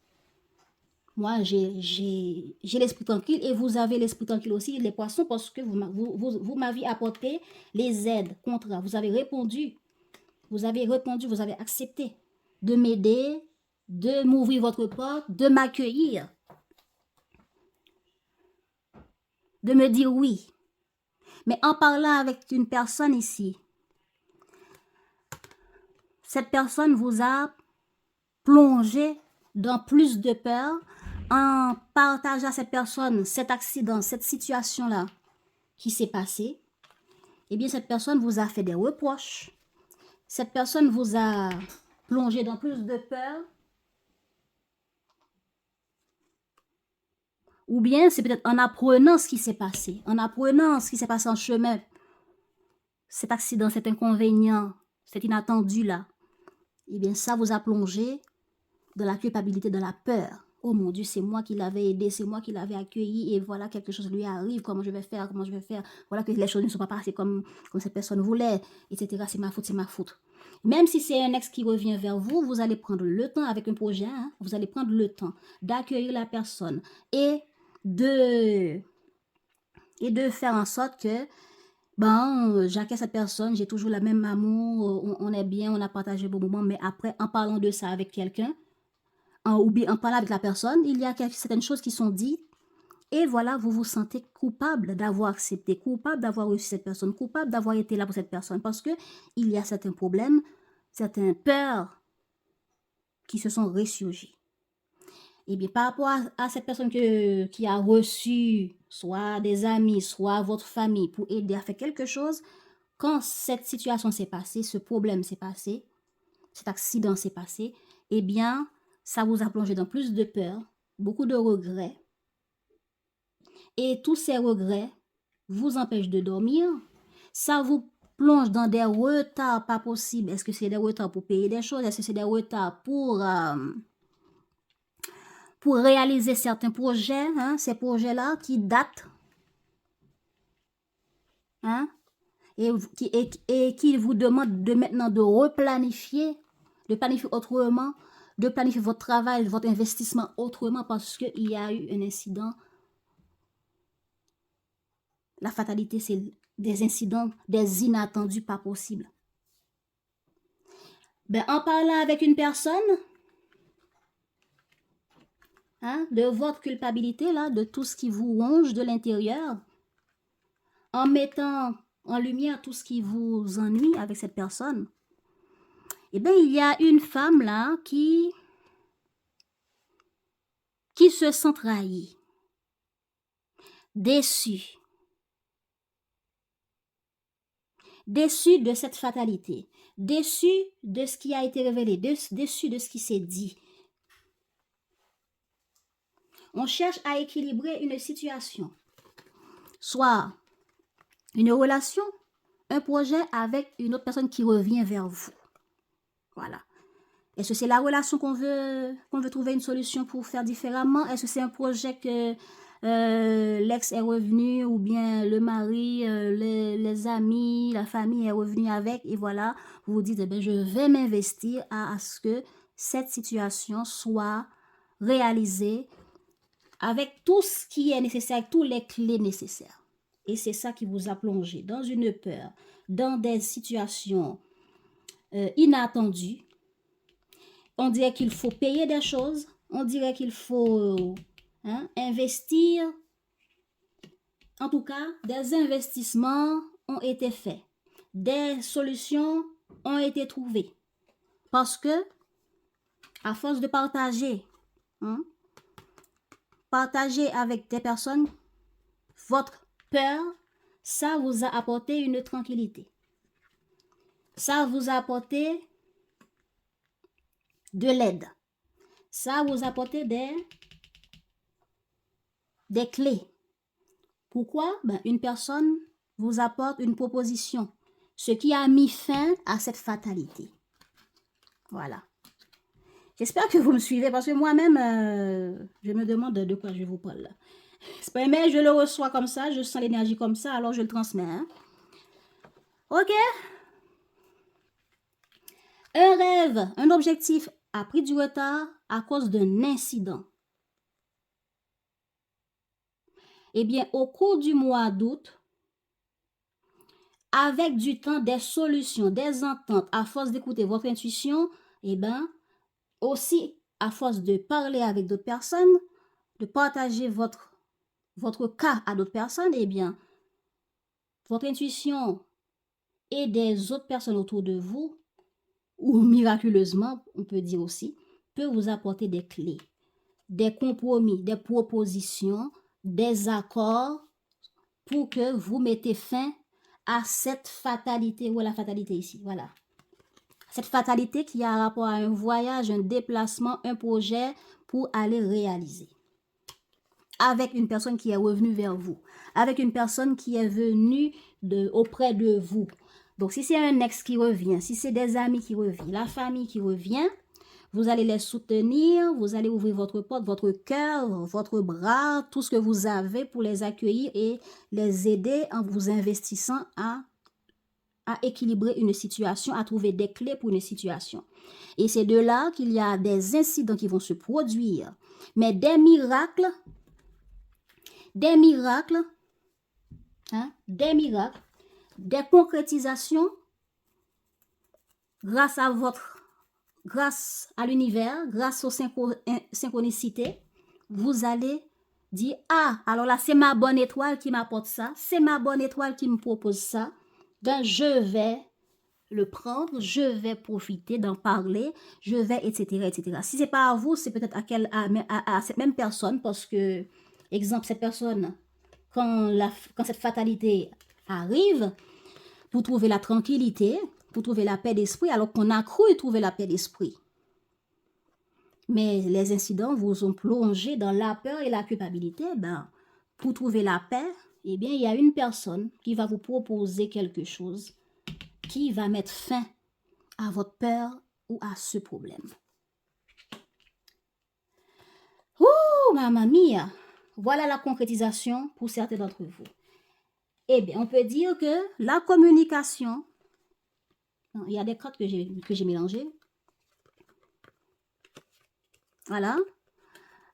Moi, j'ai l'esprit tranquille et vous avez l'esprit tranquille aussi, les poissons, parce que vous m'avez apporté les aides, contrats. Vous avez répondu, vous avez accepté de m'aider, de m'ouvrir votre porte, de m'accueillir, de me dire oui. Mais en parlant avec une personne ici, cette personne vous a plongé dans plus de peur en partageant à cette personne cet accident, cette situation-là qui s'est passée. Eh bien, cette personne vous a fait des reproches. Cette personne vous a plongé dans plus de peur. Ou bien, c'est peut-être en apprenant ce qui s'est passé, en apprenant ce qui s'est passé en chemin, cet accident, cet inconvénient, cet inattendu-là. Eh bien, ça vous a plongé dans la culpabilité, dans la peur. Oh mon Dieu, c'est moi qui l'avais aidé, c'est moi qui l'avais accueilli, et voilà, quelque chose lui arrive, comment je vais faire, voilà que les choses ne sont pas passées comme cette personne voulait, etc. C'est ma faute. Même si c'est un ex qui revient vers vous, vous allez prendre le temps avec un projet, hein, vous allez prendre le temps d'accueillir la personne et de faire en sorte que j'accueille cette personne, j'ai toujours le même amour, on est bien, on a partagé un bon moment, mais après, en parlant de ça avec quelqu'un, ou bien en parlant avec la personne, il y a certaines choses qui sont dites, et voilà, vous vous sentez coupable d'avoir accepté, coupable d'avoir reçu cette personne, coupable d'avoir été là pour cette personne, parce que il y a certains problèmes, certaines peurs qui se sont ressurgies. Et bien, par rapport à cette personne qui a reçu soit des amis, soit votre famille pour aider à faire quelque chose, quand cette situation s'est passée, ce problème s'est passé, cet accident s'est passé, eh bien, ça vous a plongé dans plus de peur, beaucoup de regrets. Et tous ces regrets vous empêchent de dormir. Ça vous plonge dans des retards pas possibles. Est-ce que c'est des retards pour payer des choses? Est-ce que c'est des retards pour réaliser certains projets, hein, ces projets-là qui datent, hein, et qui vous demandent de maintenant de replanifier, de planifier autrement, de planifier votre travail, votre investissement autrement parce qu'il y a eu un incident. La fatalité, c'est des incidents, des inattendus pas possibles. Ben, en parlant avec une personne, hein, de votre culpabilité, là, de tout ce qui vous ronge de l'intérieur, en mettant en lumière tout ce qui vous ennuie avec cette personne, eh bien, il y a une femme là qui se sent trahie, déçue de cette fatalité, déçue de ce qui a été révélé, déçue de ce qui s'est dit. On cherche à équilibrer une situation, soit une relation, un projet avec une autre personne qui revient vers vous. Voilà. Est-ce que c'est la relation qu'on veut trouver une solution pour faire différemment? Est-ce que c'est un projet que l'ex est revenu ou bien le mari, les amis, la famille est revenu avec et voilà, vous vous dites, eh bien, je vais m'investir à ce que cette situation soit réalisée avec tout ce qui est nécessaire, avec toutes les clés nécessaires. Et c'est ça qui vous a plongé dans une peur, dans des situations inattendues. On dirait qu'il faut payer des choses, on dirait qu'il faut hein, investir. En tout cas, des investissements ont été faits. Des solutions ont été trouvées. Parce que, à force de partager, hein, partager avec des personnes votre peur, ça vous a apporté une tranquillité. Ça vous a apporté de l'aide. Ça vous a apporté des clés. Pourquoi? Ben, une personne vous apporte une proposition, ce qui a mis fin à cette fatalité. Voilà. J'espère que vous me suivez parce que moi-même, je me demande de quoi je vous parle. Mais je le reçois comme ça, je sens l'énergie comme ça, alors je le transmets. Hein? Ok? Un rêve, un objectif a pris du retard à cause d'un incident. Eh bien, au cours du mois d'août, avec du temps, des solutions, des ententes, à force d'écouter votre intuition, eh bien, aussi à force de parler avec d'autres personnes, de partager votre cas à d'autres personnes, eh bien, votre intuition et des autres personnes autour de vous, ou miraculeusement, on peut dire aussi, peut vous apporter des clés, des compromis, des propositions, des accords pour que vous mettez fin à cette fatalité. Où est la fatalité ici? Voilà. Cette fatalité qui a rapport à un voyage, un déplacement, un projet pour aller réaliser. Avec une personne qui est revenue vers vous. Avec une personne qui est venue auprès de vous. Donc, si c'est un ex qui revient, si c'est des amis qui reviennent, la famille qui revient, vous allez les soutenir, vous allez ouvrir votre porte, votre cœur, votre bras, tout ce que vous avez pour les accueillir et les aider en vous investissant à équilibrer une situation, à trouver des clés pour une situation. Et c'est de là qu'il y a des incidents qui vont se produire. Mais des miracles, hein, des concrétisations grâce à l'univers, grâce aux synchronicités, vous allez dire, ah, alors là, c'est ma bonne étoile qui m'apporte ça, c'est ma bonne étoile qui me propose ça, ben je vais le prendre, je vais profiter d'en parler, je vais, etc., etc. Si c'est pas à vous, c'est peut-être à cette même personne, parce que, exemple, cette personne, quand cette fatalité arrive, pour trouver la tranquillité, pour trouver la paix d'esprit, alors qu'on a cru trouver la paix d'esprit. Mais les incidents vous ont plongé dans la peur et la culpabilité. Ben, pour trouver la paix, eh bien, il y a une personne qui va vous proposer quelque chose qui va mettre fin à votre peur ou à ce problème. Ouh, mamma mia! Voilà la concrétisation pour certains d'entre vous. Eh bien, on peut dire que la communication, il y a des cartes que j'ai mélangées. Voilà.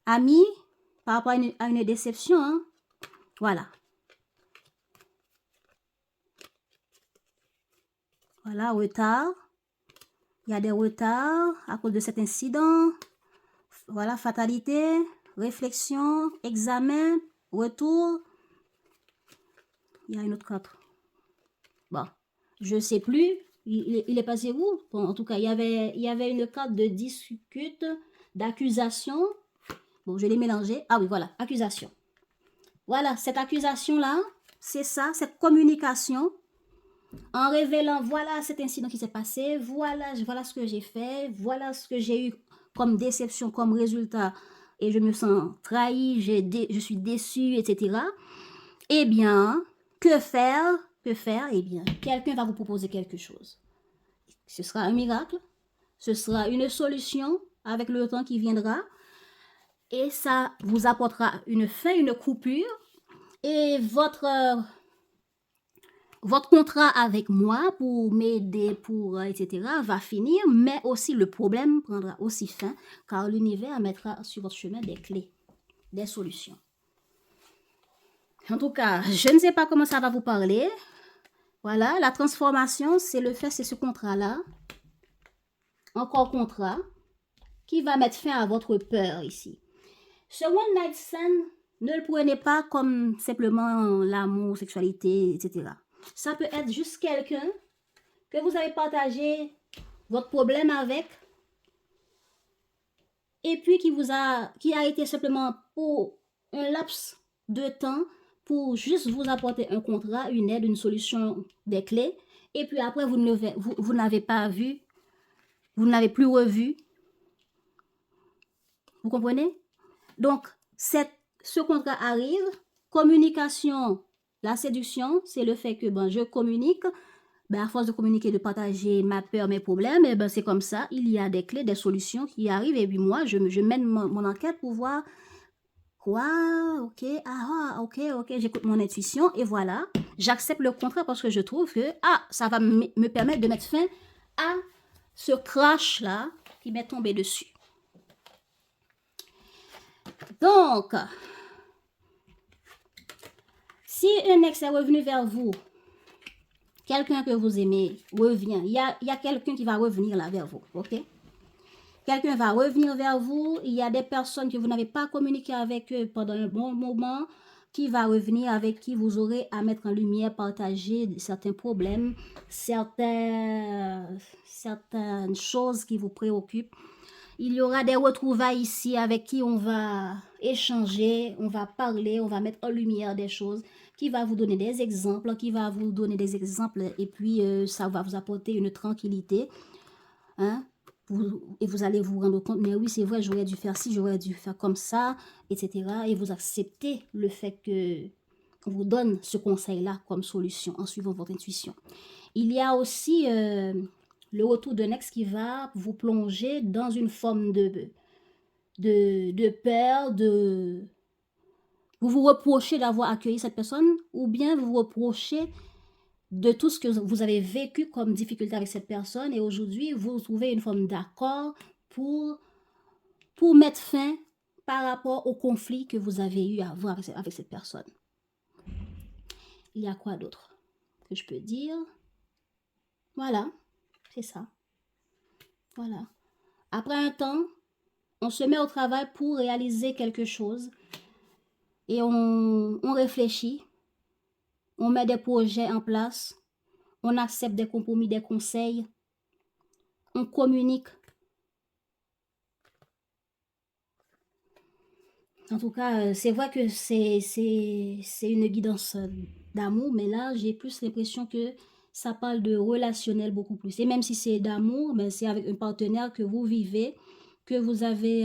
Amis, par rapport à une déception, hein. Voilà. Voilà, retard. Il y a des retards à cause de cet incident. Voilà, fatalité, réflexion, examen, retour. Il y a une autre carte. Bon, je ne sais plus. Il est passé où? Bon, en tout cas, il y avait une carte de discute, d'accusation. Bon, je l'ai mélangé. Ah oui, voilà, accusation. Voilà, cette accusation-là, c'est ça, cette communication, en révélant, voilà cet incident qui s'est passé, voilà ce que j'ai fait, voilà ce que j'ai eu comme déception, comme résultat, et je me sens trahi, je suis déçue, etc. Eh bien, que faire? Eh bien, quelqu'un va vous proposer quelque chose. Ce sera un miracle, ce sera une solution avec le temps qui viendra, et ça vous apportera une fin, une coupure, et votre contrat avec moi pour m'aider, etc., va finir, mais aussi le problème prendra aussi fin, car l'univers mettra sur votre chemin des clés, des solutions. En tout cas, je ne sais pas comment ça va vous parler. Voilà, la transformation, c'est ce contrat-là, encore contrat, qui va mettre fin à votre peur ici. Ce one night stand, ne le prenez pas comme simplement l'amour, sexualité, etc. Ça peut être juste quelqu'un que vous avez partagé votre problème avec et puis qui a été simplement pour un laps de temps pour juste vous apporter un contrat, une aide, une solution, des clés, et puis après vous n'avez pas vu, vous n'avez plus revu. Vous comprenez? Donc, ce contrat arrive, communication, la séduction, c'est le fait que je communique, à force de communiquer, de partager ma peur, mes problèmes, et c'est comme ça, il y a des clés, des solutions qui arrivent, et puis moi, je mène mon enquête pour voir quoi, ok, ok, j'écoute mon intuition, et voilà, j'accepte le contrat parce que je trouve que, ça va me permettre de mettre fin à ce crash-là qui m'est tombé dessus. Donc, si un ex est revenu vers vous, quelqu'un que vous aimez revient, il y a quelqu'un qui va revenir là vers vous, ok? Quelqu'un va revenir vers vous, il y a des personnes que vous n'avez pas communiqué avec eux pendant un bon moment, qui va revenir, avec qui vous aurez à mettre en lumière, partager certains problèmes, certaines choses qui vous préoccupent. Il y aura des retrouvailles ici avec qui on va échanger, on va parler, on va mettre en lumière des choses, qui va vous donner des exemples, et puis ça va vous apporter une tranquillité. Hein? Et vous allez vous rendre compte, mais oui, c'est vrai, j'aurais dû faire ci, j'aurais dû faire comme ça, etc. Et vous acceptez le fait que on vous donne ce conseil-là comme solution en suivant votre intuition. Il y a aussi le retour d'un ex qui va vous plonger dans une forme de peur, vous vous reprochez d'avoir accueilli cette personne, ou bien vous vous reprochez de tout ce que vous avez vécu comme difficulté avec cette personne, et aujourd'hui, vous trouvez une forme d'accord pour mettre fin par rapport au conflit que vous avez eu à avoir avec cette personne. Il y a quoi d'autre que je peux dire? Voilà, c'est ça. Voilà. Après un temps, on se met au travail pour réaliser quelque chose et on réfléchit, on met des projets en place, on accepte des compromis, des conseils, on communique. En tout cas, c'est vrai que c'est une guidance d'amour, mais là, j'ai plus l'impression que ça parle de relationnel beaucoup plus. Et même si c'est d'amour, mais c'est avec un partenaire que vous vivez, que vous avez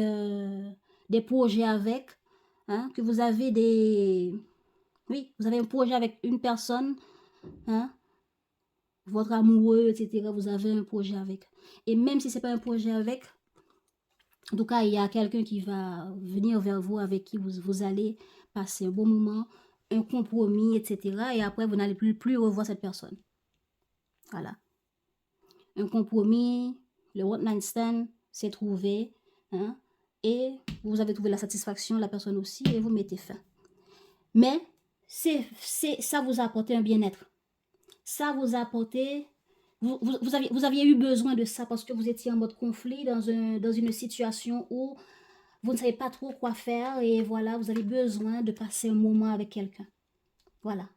des projets avec, hein, que vous avez Oui, vous avez un projet avec une personne, hein, votre amoureux, etc. Vous avez un projet avec. Et même si ce n'est pas un projet avec, en tout cas, il y a quelqu'un qui va venir vers vous, avec qui vous allez passer un bon moment, un compromis, etc. Et après, vous n'allez plus revoir cette personne. Voilà. Un compromis, le one night stand, c'est trouvé, hein, et vous avez trouvé la satisfaction, la personne aussi, et vous mettez fin. Mais ça vous a apporté un bien-être. Ça vous a apporté... Vous aviez eu besoin de ça parce que vous étiez en mode conflit dans une situation où vous ne savez pas trop quoi faire et voilà, vous avez besoin de passer un moment avec quelqu'un. Voilà.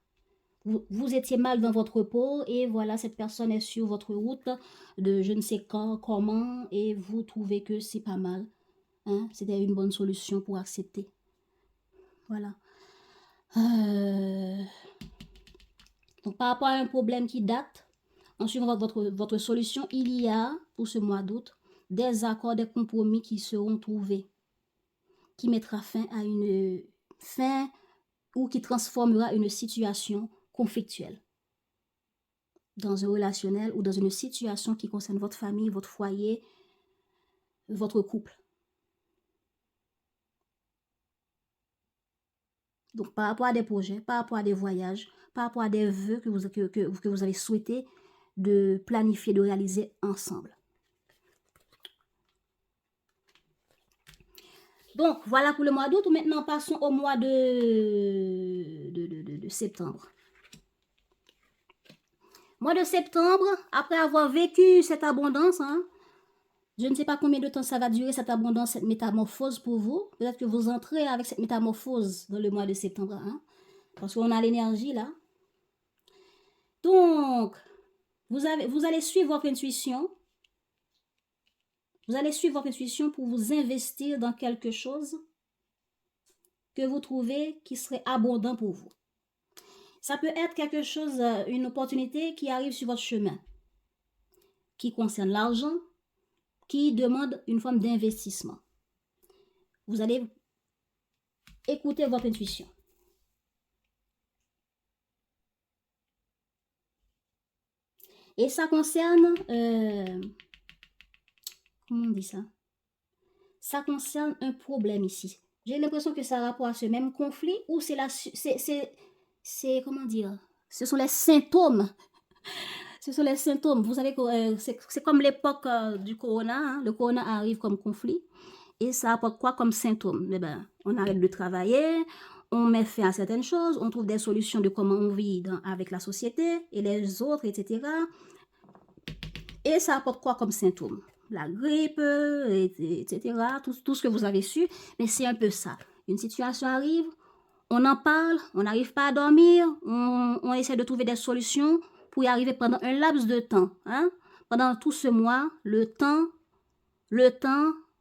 Vous étiez mal dans votre peau et voilà, cette personne est sur votre route de je ne sais quand, comment, et vous trouvez que c'est pas mal. Hein? C'était une bonne solution pour accepter. Voilà. Donc, par rapport à un problème qui date, en suivant votre solution, il y a, pour ce mois d'août, des accords, des compromis qui seront trouvés, qui mettra fin à une fin ou qui transformera une situation conflictuelle dans un relationnel ou dans une situation qui concerne votre famille, votre foyer, votre couple. Donc, par rapport à des projets, par rapport à des voyages, par rapport à des vœux que vous avez souhaité de planifier, de réaliser ensemble. Donc, voilà pour le mois d'août. Maintenant, passons au mois de septembre. Mois de septembre, après avoir vécu cette abondance, hein, Je ne sais pas combien de temps ça va durer, cette abondance, cette métamorphose pour vous. Peut-être que vous entrez avec cette métamorphose dans le mois de septembre, hein, parce qu'on a l'énergie là. Donc, vous allez suivre votre intuition. Vous allez suivre votre intuition pour vous investir dans quelque chose que vous trouvez qui serait abondant pour vous. Ça peut être quelque chose, une opportunité qui arrive sur votre chemin, qui concerne l'argent, qui demande une forme d'investissement. Vous allez écouter votre intuition. Et ça concerne, comment on dit ça? Ça concerne un problème ici. J'ai l'impression que ça a rapport à ce même conflit ou c'est comment dire? Ce sont les symptômes. Ce sont les symptômes. Vous savez que c'est comme l'époque du corona. Hein? Le corona arrive comme conflit. Et ça apporte quoi comme symptôme? Eh ben, on arrête de travailler, on met fin à certaines choses, on trouve des solutions de comment on vit avec la société et les autres, etc. Et ça apporte quoi comme symptôme? La grippe, etc. Tout ce que vous avez su. Mais c'est un peu ça. Une situation arrive, on en parle, on n'arrive pas à dormir, on essaie de trouver des solutions pour y arriver pendant un laps de temps. Hein? Pendant tout ce mois, le temps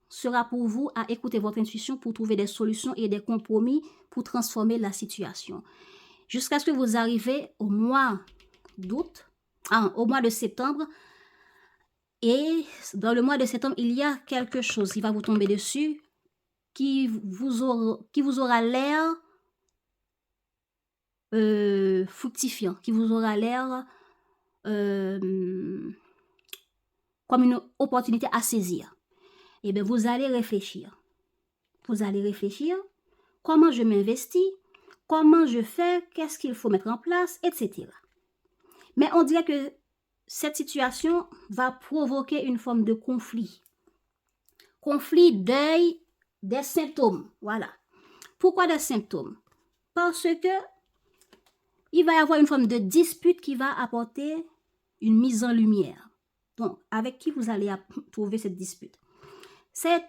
sera pour vous à écouter votre intuition pour trouver des solutions et des compromis pour transformer la situation. Jusqu'à ce que vous arrivez au mois d'août, au mois de septembre. Et dans le mois de septembre, il y a quelque chose qui va vous tomber dessus qui vous aura l'air fructifiant, qui vous aura l'air comme une opportunité à saisir. Et bien, vous allez réfléchir. Vous allez réfléchir comment je m'investis, comment je fais, qu'est-ce qu'il faut mettre en place, etc. Mais on dirait que cette situation va provoquer une forme de conflit. Conflit, deuil, des symptômes. Voilà. Pourquoi des symptômes? Parce que il va y avoir une forme de dispute qui va apporter une mise en lumière. Donc, avec qui vous allez trouver cette dispute? Ça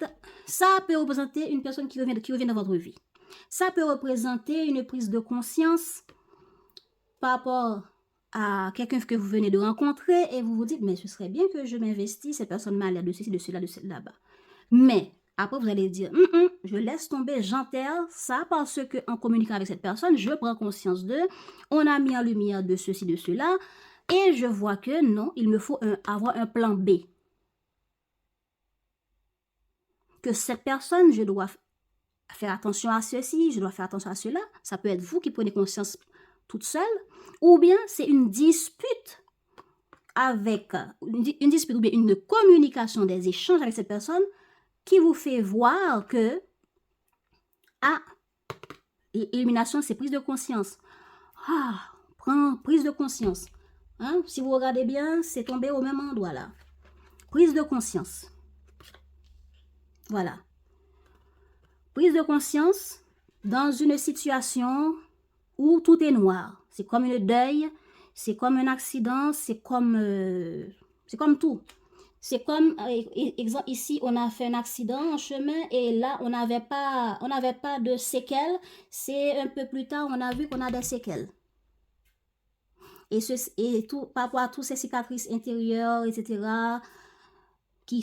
peut représenter une personne qui revient dans votre vie. Ça peut représenter une prise de conscience par rapport à quelqu'un que vous venez de rencontrer et vous vous dites, mais ce serait bien que je m'investisse, cette personne m'a l'air de ceci, de cela, de là-bas. Mais après, vous allez dire, je laisse tomber, j'enterre ça parce qu'en communiquant avec cette personne, je prends conscience on a mis en lumière de ceci, de cela, et je vois que non, il me faut avoir un plan B. Que cette personne, je dois faire attention à ceci, je dois faire attention à cela. Ça peut être vous qui prenez conscience toute seule, ou bien c'est une dispute avec, une dispute ou bien une communication, des échanges avec cette personne qui vous fait voir que, élimination, c'est prise de conscience. Prends prise de conscience. Hein? Si vous regardez bien, c'est tombé au même endroit là. Prise de conscience. Voilà. Prise de conscience dans une situation où tout est noir. C'est comme une deuil, c'est comme un accident, c'est comme tout. C'est comme, exemple, ici, on a fait un accident en chemin et là, on n'avait pas de séquelles. C'est un peu plus tard, on a vu qu'on a des séquelles. Et tout, par rapport à toutes ces cicatrices intérieures, etc., qui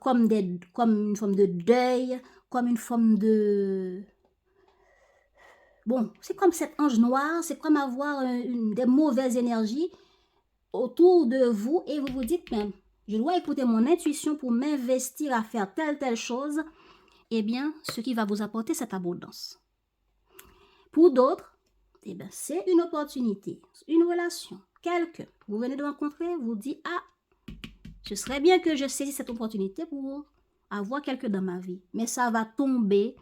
comme une forme de deuil, comme une forme de... Bon, c'est comme cet ange noir, c'est comme avoir des mauvaises énergies autour de vous et vous vous dites, même, je dois écouter mon intuition pour m'investir à faire telle chose, eh bien, ce qui va vous apporter cette abondance. Pour d'autres, eh bien, c'est une opportunité, une relation, quelqu'un. Vous venez de rencontrer, vous dites, ce serait bien que je saisisse cette opportunité pour avoir quelqu'un dans ma vie. Mais ça va tomber,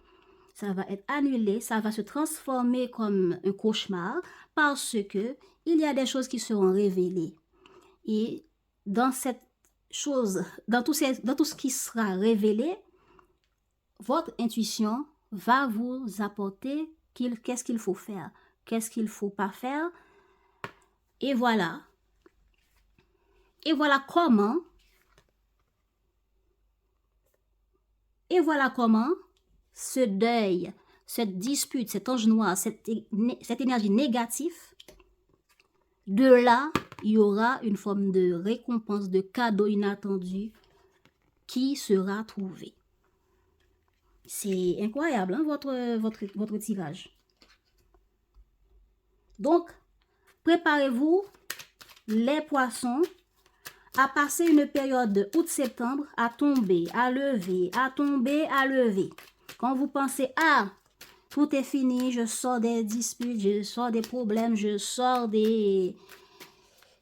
ça va être annulé, ça va se transformer comme un cauchemar parce que il y a des choses qui seront révélées. Et dans cette chose, dans tout ce qui sera révélé, votre intuition va vous apporter qu'est-ce qu'il faut faire, qu'est-ce qu'il ne faut pas faire. Et voilà. Et voilà comment Et voilà comment ce deuil, cette dispute, cet ange noir, cette énergie négative, de là, il y aura une forme de récompense, de cadeau inattendu qui sera trouvé. C'est incroyable, hein, votre tirage. Donc, préparez-vous, les poissons, à passer une période de août-septembre à tomber, à lever, à tomber, à lever. Quand vous pensez, ah, tout est fini, je sors des disputes, je sors des problèmes, je sors des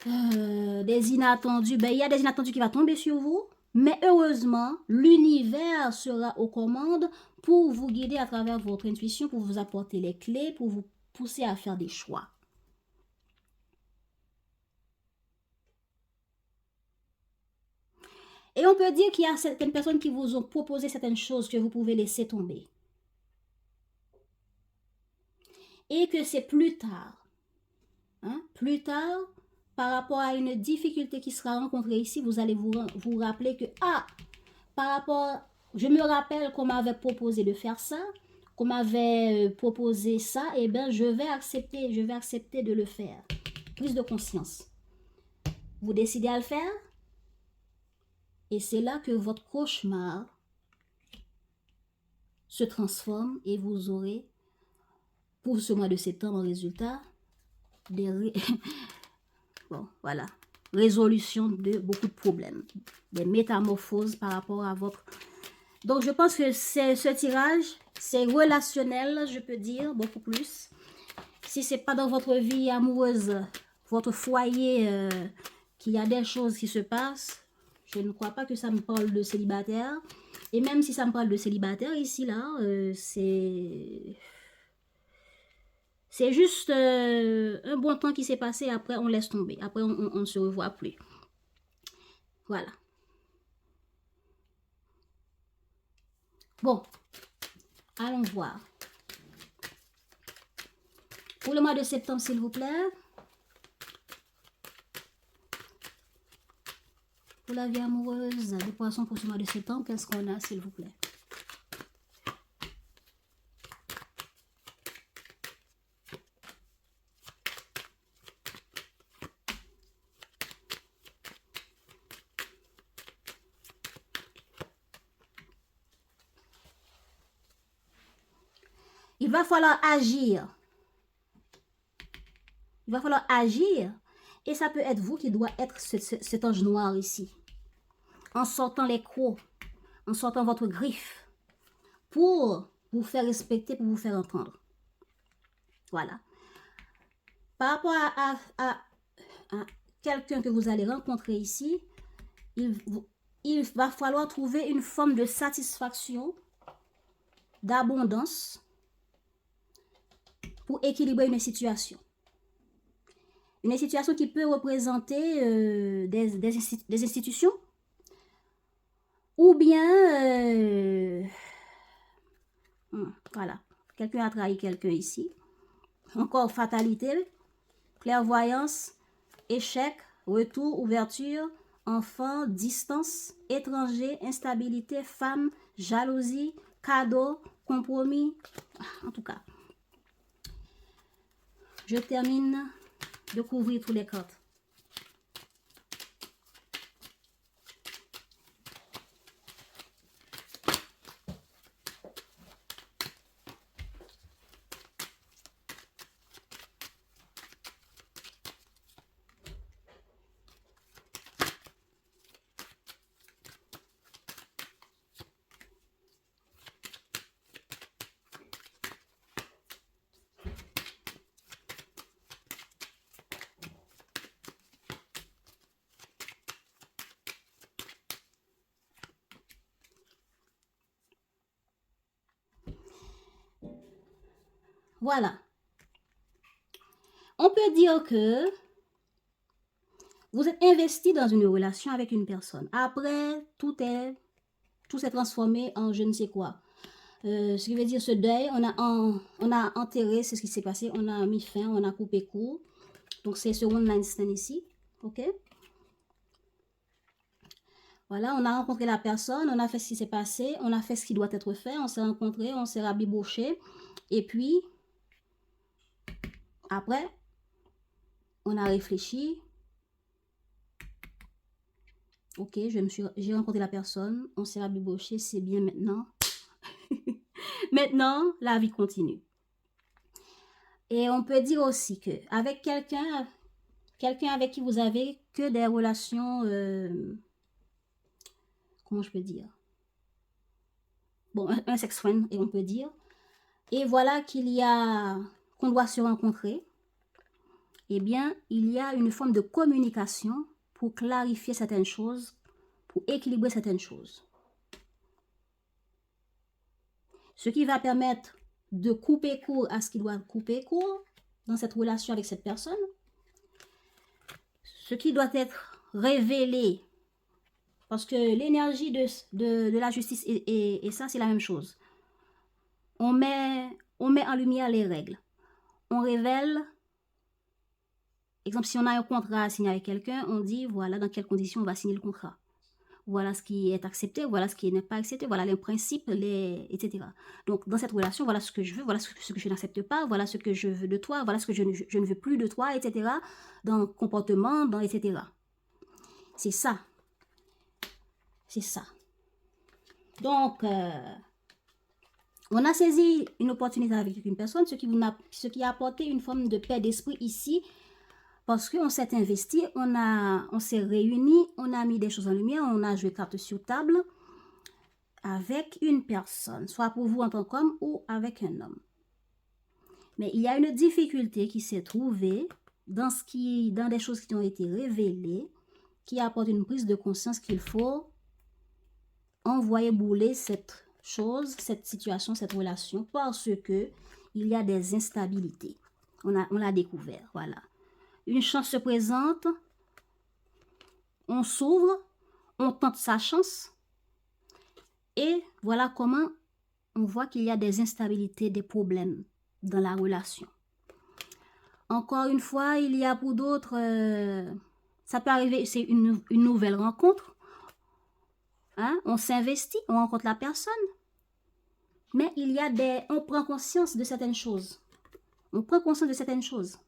inattendus, ben, il y a des inattendus qui vont tomber sur vous, mais heureusement, l'univers sera aux commandes pour vous guider à travers votre intuition, pour vous apporter les clés, pour vous pousser à faire des choix. Et on peut dire qu'il y a certaines personnes qui vous ont proposé certaines choses que vous pouvez laisser tomber. Et que c'est plus tard, hein, plus tard, par rapport à une difficulté qui sera rencontrée ici, vous allez vous rappeler que, ah, par rapport, je me rappelle qu'on m'avait proposé de faire ça, qu'on m'avait proposé ça, et bien je vais accepter de le faire. Prise de conscience. Vous décidez à le faire, et c'est là que votre cauchemar se transforme et vous aurez, pour ce mois de septembre, en résultat, bon, voilà, résolution de beaucoup de problèmes, des métamorphoses par rapport à votre... Donc, je pense que ce tirage, c'est relationnel, je peux dire, beaucoup plus. Si ce n'est pas dans votre vie amoureuse, votre foyer, qu'il y a des choses qui se passent, je ne crois pas que ça me parle de célibataire. Et même si ça me parle de célibataire, ici, là, c'est juste un bon temps qui s'est passé, après on laisse tomber. Après, on ne se revoit plus. Voilà. Bon, allons voir. Pour le mois de septembre, s'il vous plaît. Pour la vie amoureuse des poissons pour ce mois de septembre, qu'est-ce qu'on a, s'il vous plaît? Il va falloir agir. Il va falloir agir. Et ça peut être vous qui doit être cet ange noir ici. En sortant les crocs, en sortant votre griffe, pour vous faire respecter, pour vous faire entendre. Voilà. Par rapport à quelqu'un que vous allez rencontrer ici, il va falloir trouver une forme de satisfaction, d'abondance, pour équilibrer une situation. Une situation qui peut représenter des institutions, ou bien, voilà, quelqu'un a trahi quelqu'un ici. Encore fatalité, clairvoyance, échec, retour, ouverture, enfant, distance, étranger, instabilité, femme, jalousie, cadeau, compromis. En tout cas, je termine de couvrir tous les cartes. Voilà. On peut dire que vous êtes investi dans une relation avec une personne. Après, tout s'est transformé en je ne sais quoi. Ce qui veut dire ce deuil, on a enterré, c'est ce qui s'est passé, on a mis fin, on a coupé court. Donc, c'est ce one night stand ici. OK? Voilà, on a rencontré la personne, on a fait ce qui s'est passé, on a fait ce qui doit être fait, on s'est rencontrés, on s'est rabiboché. Et puis, après, on a réfléchi. Ok, j'ai rencontré la personne, on s'est rabiboché, c'est bien maintenant. Maintenant, la vie continue. Et on peut dire aussi que avec quelqu'un avec qui vous avez que des relations, comment je peux dire? Bon, un sex friend, et on peut dire. Et voilà qu'on doit se rencontrer. Eh bien, il y a une forme de communication pour clarifier certaines choses, pour équilibrer certaines choses. Ce qui va permettre de couper court à ce qui doit couper court dans cette relation avec cette personne. Ce qui doit être révélé, parce que l'énergie de la justice et ça, c'est la même chose. On met en lumière les règles. On révèle, exemple, si on a un contrat à signer avec quelqu'un, on dit, voilà dans quelles conditions on va signer le contrat. Voilà ce qui est accepté, voilà ce qui n'est pas accepté, voilà les principes, etc. Donc, dans cette relation, voilà ce que je veux, voilà ce que je n'accepte pas, voilà ce que je veux de toi, voilà ce que je ne veux plus de toi, etc. Dans le comportement, etc. C'est ça. C'est ça. Donc, on a saisi une opportunité avec une personne, ce qui a apporté une forme de paix d'esprit ici, parce qu'on s'est investi, on s'est réunis, on a mis des choses en lumière, on a joué carte sur table avec une personne, soit pour vous en tant qu'homme ou avec un homme. Mais il y a une difficulté qui s'est trouvée dans des choses qui ont été révélées, qui apportent une prise de conscience qu'il faut envoyer bouler cette chose, cette situation, cette relation, parce que il y a des instabilités. On l'a découvert, voilà. Une chance se présente, on s'ouvre, on tente sa chance, et voilà comment on voit qu'il y a des instabilités, des problèmes dans la relation. Encore une fois, il y a pour d'autres, ça peut arriver, c'est une nouvelle rencontre. Hein? On s'investit, on rencontre la personne. Mais on prend conscience de certaines choses. On prend conscience de certaines choses.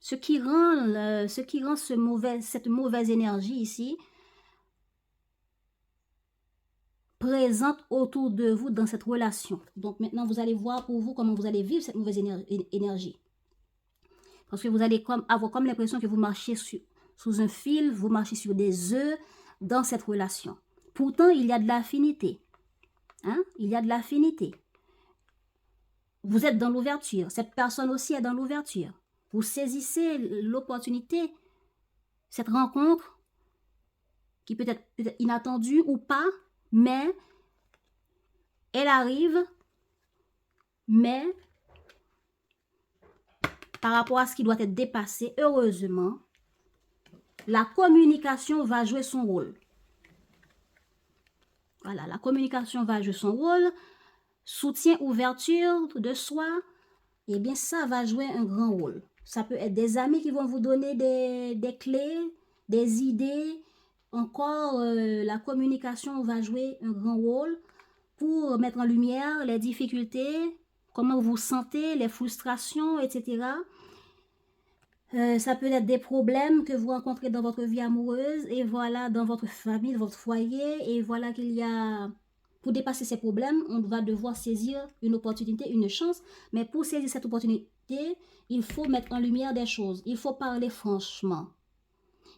Ce qui rend cette mauvaise énergie ici présente autour de vous dans cette relation. Donc maintenant, vous allez voir pour vous comment vous allez vivre cette mauvaise énergie. Parce que vous allez avoir comme l'impression que vous marchez sous un fil, vous marchez sur des œufs dans cette relation. Pourtant, il y a de l'affinité. Hein? Il y a de l'affinité. Vous êtes dans l'ouverture. Cette personne aussi est dans l'ouverture. Vous saisissez l'opportunité, cette rencontre qui peut être inattendue ou pas, mais elle arrive, mais par rapport à ce qui doit être dépassé, heureusement, la communication va jouer son rôle. Voilà, la communication va jouer son rôle, soutien, ouverture de soi, eh bien ça va jouer un grand rôle. Ça peut être des amis qui vont vous donner des clés, des idées. Encore, la communication va jouer un grand rôle pour mettre en lumière les difficultés, comment vous vous sentez, les frustrations, etc. Ça peut être des problèmes que vous rencontrez dans votre vie amoureuse et voilà, dans votre famille, dans votre foyer. Et voilà qu'il y a... Pour dépasser ces problèmes, on va devoir saisir une opportunité, une chance. Mais pour saisir cette opportunité, il faut mettre en lumière des choses. Il faut parler franchement.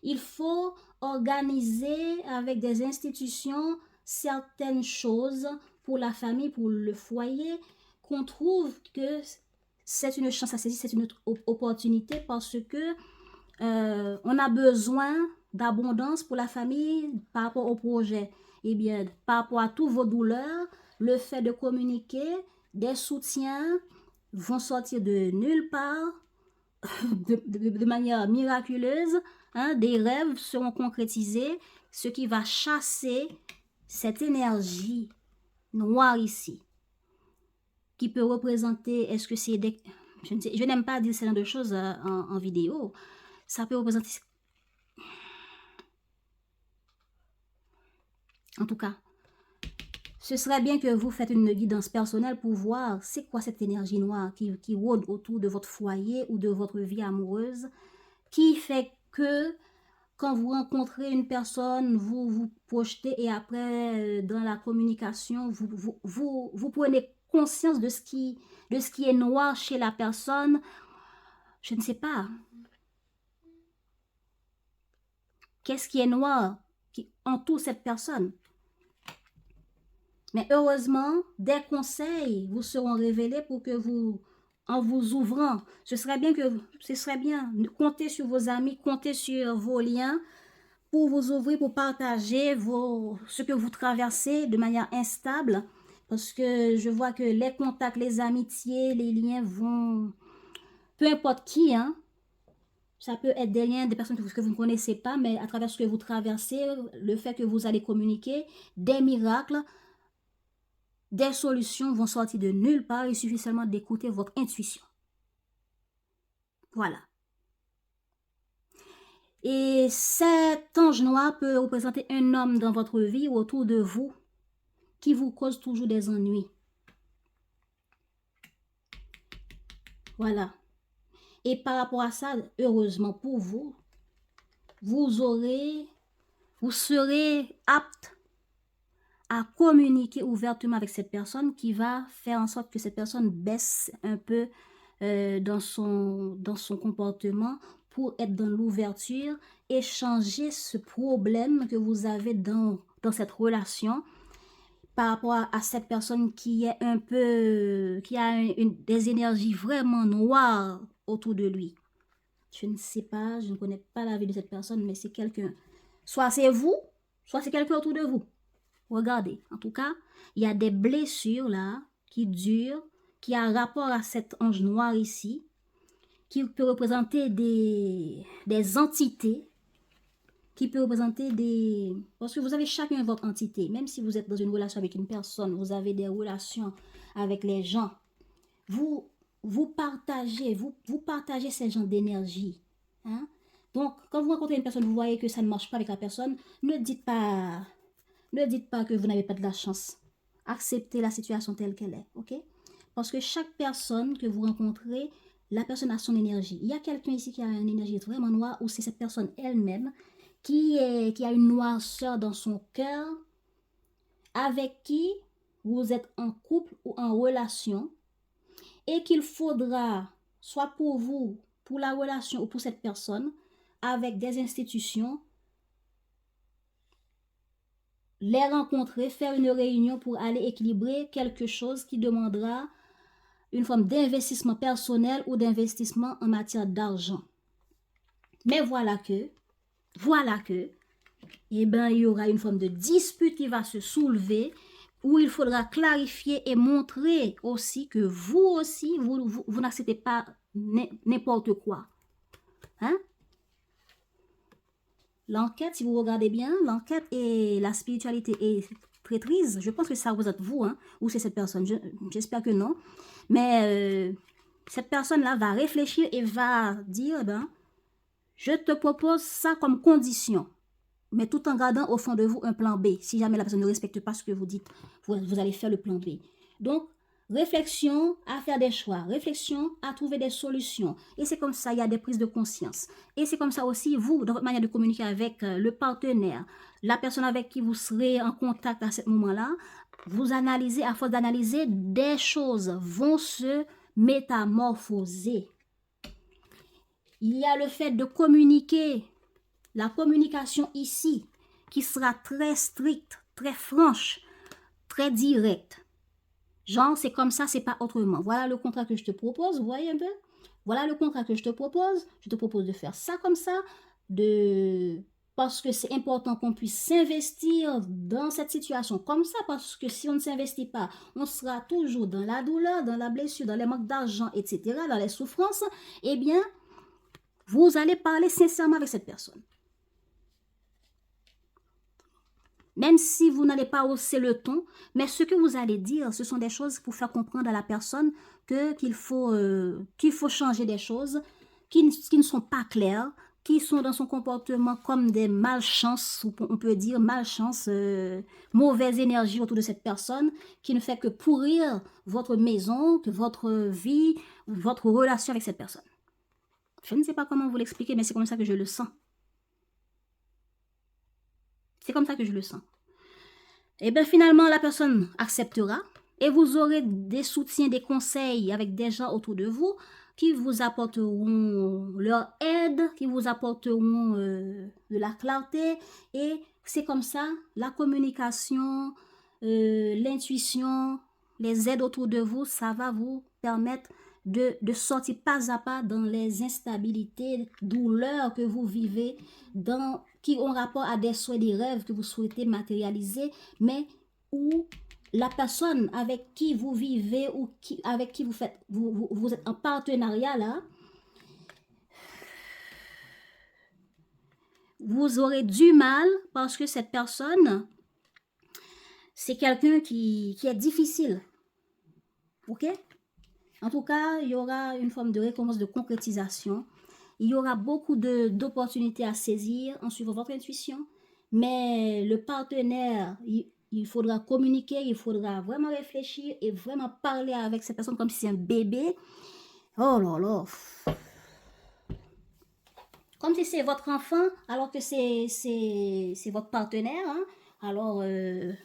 Il faut organiser avec des institutions certaines choses pour la famille, pour le foyer, qu'on trouve que c'est une chance à saisir, c'est une opportunité parce que on a besoin d'abondance pour la famille par rapport au projet. Eh bien, par rapport à toutes vos douleurs, le fait de communiquer, des soutiens vont sortir de nulle part, de manière miraculeuse. Hein, des rêves seront concrétisés, ce qui va chasser cette énergie noire ici, qui peut représenter, est-ce que c'est des... Je n'aime pas dire ce genre de choses en vidéo. Ça peut représenter En tout cas, ce serait bien que vous faites une guidance personnelle pour voir c'est quoi cette énergie noire qui rôde autour de votre foyer ou de votre vie amoureuse, qui fait que quand vous rencontrez une personne, vous vous projetez et après, dans la communication, vous prenez conscience de ce qui est noir chez la personne. Je ne sais pas. Qu'est-ce qui est noir qui entoure cette personne? Mais heureusement, des conseils vous seront révélés pour que vous, en vous ouvrant, ce serait bien, comptez sur vos amis, comptez sur vos liens pour vous ouvrir, pour partager ce que vous traversez de manière instable. Parce que je vois que les contacts, les amitiés, les liens vont, peu importe qui, hein, ça peut être des liens, des personnes que vous ne connaissez pas, mais à travers ce que vous traversez, le fait que vous allez communiquer, des miracles, des solutions vont sortir de nulle part. Il suffit seulement d'écouter votre intuition. Voilà. Et cet ange noir peut représenter un homme dans votre vie ou autour de vous qui vous cause toujours des ennuis. Voilà. Et par rapport à ça, heureusement pour vous, vous serez apte à communiquer ouvertement avec cette personne qui va faire en sorte que cette personne baisse un peu dans son comportement pour être dans l'ouverture et changer ce problème que vous avez dans cette relation par rapport à cette personne qui est un peu, qui a des énergies vraiment noires autour de lui. Je ne sais pas, je ne connais pas la vie de cette personne, mais c'est quelqu'un. Soit c'est vous, soit c'est quelqu'un autour de vous. Regardez, en tout cas, il y a des blessures là qui durent, qui a rapport à cet ange noir ici, qui peut représenter des entités, qui peut représenter des... Parce que vous avez chacun votre entité. Même si vous êtes dans une relation avec une personne, vous avez des relations avec les gens, vous partagez ces genres d'énergie. Hein? Donc, quand vous rencontrez une personne, vous voyez que ça ne marche pas avec la personne, ne dites pas que vous n'avez pas de la chance. Acceptez la situation telle qu'elle est, ok? Parce que chaque personne que vous rencontrez, la personne a son énergie. Il y a quelqu'un ici qui a une énergie vraiment noire, ou c'est cette personne elle-même qui a une noirceur dans son cœur, avec qui vous êtes en couple ou en relation, et qu'il faudra, soit pour vous, pour la relation ou pour cette personne, avec des institutions, les rencontrer, faire une réunion pour aller équilibrer quelque chose qui demandera une forme d'investissement personnel ou d'investissement en matière d'argent. Mais voilà que, eh ben, il y aura une forme de dispute qui va se soulever, où il faudra clarifier et montrer aussi que vous aussi, vous n'acceptez pas n'importe quoi. Hein? L'enquête, si vous regardez bien, l'enquête et la spiritualité et traîtrise, je pense que ça représente vous, hein, ou c'est cette personne, j'espère que non. Mais cette personne-là va réfléchir et va dire, eh ben, je te propose ça comme condition, mais tout en gardant au fond de vous un plan B. Si jamais la personne ne respecte pas ce que vous dites, vous allez faire le plan B. Donc, réflexion à faire des choix, réflexion à trouver des solutions. Et c'est comme ça, il y a des prises de conscience. Et c'est comme ça aussi, vous, dans votre manière de communiquer avec le partenaire, la personne avec qui vous serez en contact à ce moment-là, vous analysez, à force d'analyser, des choses vont se métamorphoser. Il y a le fait de communiquer, la communication ici, qui sera très stricte, très franche, très directe. Genre, c'est comme ça, c'est pas autrement. Voilà le contrat que je te propose, vous voyez un peu? Voilà le contrat que je te propose. Je te propose de faire ça comme ça, parce que c'est important qu'on puisse s'investir dans cette situation comme ça, parce que si on ne s'investit pas, on sera toujours dans la douleur, dans la blessure, dans les manques d'argent, etc., dans les souffrances. Eh bien, vous allez parler sincèrement avec cette personne. Même si vous n'allez pas hausser le ton, mais ce que vous allez dire, ce sont des choses pour faire comprendre à la personne qu'il faut changer des choses qui ne sont pas claires, qui sont dans son comportement comme des malchances, ou on peut dire malchance, mauvaise énergie autour de cette personne, qui ne fait que pourrir votre maison, que votre vie, votre relation avec cette personne. Je ne sais pas comment vous l'expliquer, mais c'est comme ça que je le sens. C'est comme ça que je le sens. Et bien finalement, la personne acceptera et vous aurez des soutiens, des conseils avec des gens autour de vous qui vous apporteront leur aide, qui vous apporteront de la clarté. Et c'est comme ça, la communication, l'intuition, les aides autour de vous, ça va vous permettre de sortir pas à pas dans les instabilités, douleurs que vous vivez, qui ont rapport à des souhaits, des rêves que vous souhaitez matérialiser, mais où la personne avec qui vous vivez ou avec qui vous êtes en partenariat là, vous aurez du mal parce que cette personne, c'est quelqu'un qui est difficile. Ok? En tout cas, il y aura une forme de récompense, de concrétisation. Il y aura beaucoup d'opportunités à saisir en suivant votre intuition. Mais le partenaire, il faudra communiquer, il faudra vraiment réfléchir et vraiment parler avec cette personne comme si c'est un bébé. Oh là là. Comme si c'est votre enfant, alors que c'est votre partenaire. Hein? Alors,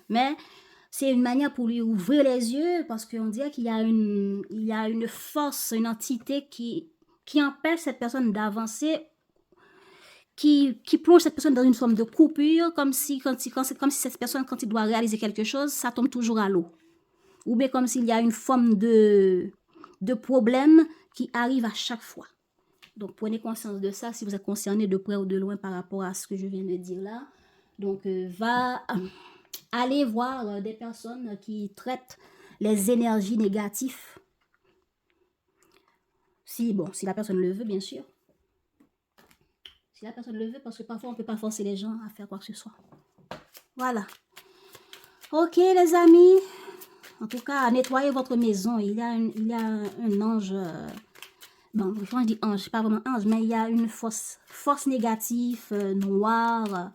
mais c'est une manière pour lui ouvrir les yeux parce qu'on dirait qu'il y a une force, une entité qui empêche cette personne d'avancer, qui plonge cette personne dans une forme de coupure, comme si cette personne, quand il doit réaliser quelque chose, ça tombe toujours à l'eau. Ou bien comme s'il y a une forme de problème qui arrive à chaque fois. Donc, prenez conscience de ça si vous êtes concerné de près ou de loin par rapport à ce que je viens de dire là. Donc, allez voir des personnes qui traitent les énergies négatives. Si la personne le veut, bien sûr. Si la personne le veut, parce que parfois, on ne peut pas forcer les gens à faire quoi que ce soit. Voilà. Ok, les amis. En tout cas, nettoyez votre maison. Il y a un ange... Bon, quand je dis ange, pas vraiment ange, mais il y a une force négative, noire,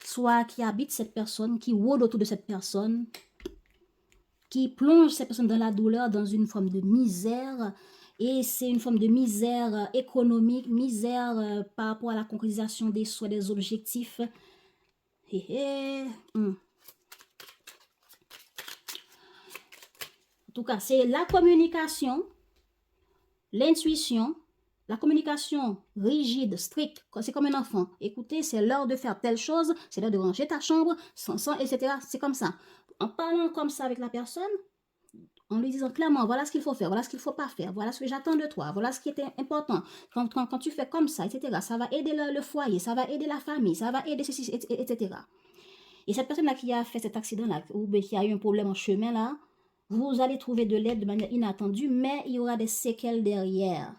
soit qui habite cette personne, qui rôde autour de cette personne, qui plonge cette personne dans la douleur, dans une forme de misère. Et c'est une forme de misère économique, misère par rapport à la concrétisation des souhaits, des objectifs. En tout cas, c'est la communication, l'intuition, la communication rigide, stricte, c'est comme un enfant. Écoutez, c'est l'heure de faire telle chose, c'est l'heure de ranger ta chambre, etc. C'est comme ça. En parlant comme ça avec la personne, en lui disant clairement, voilà ce qu'il faut faire, voilà ce qu'il ne faut pas faire, voilà ce que j'attends de toi, voilà ce qui est important. Quand tu fais comme ça, etc., ça va aider le foyer, ça va aider la famille, ça va aider ceci, etc. Et cette personne-là qui a fait cet accident-là, ou qui a eu un problème en chemin, là, vous allez trouver de l'aide de manière inattendue, mais il y aura des séquelles derrière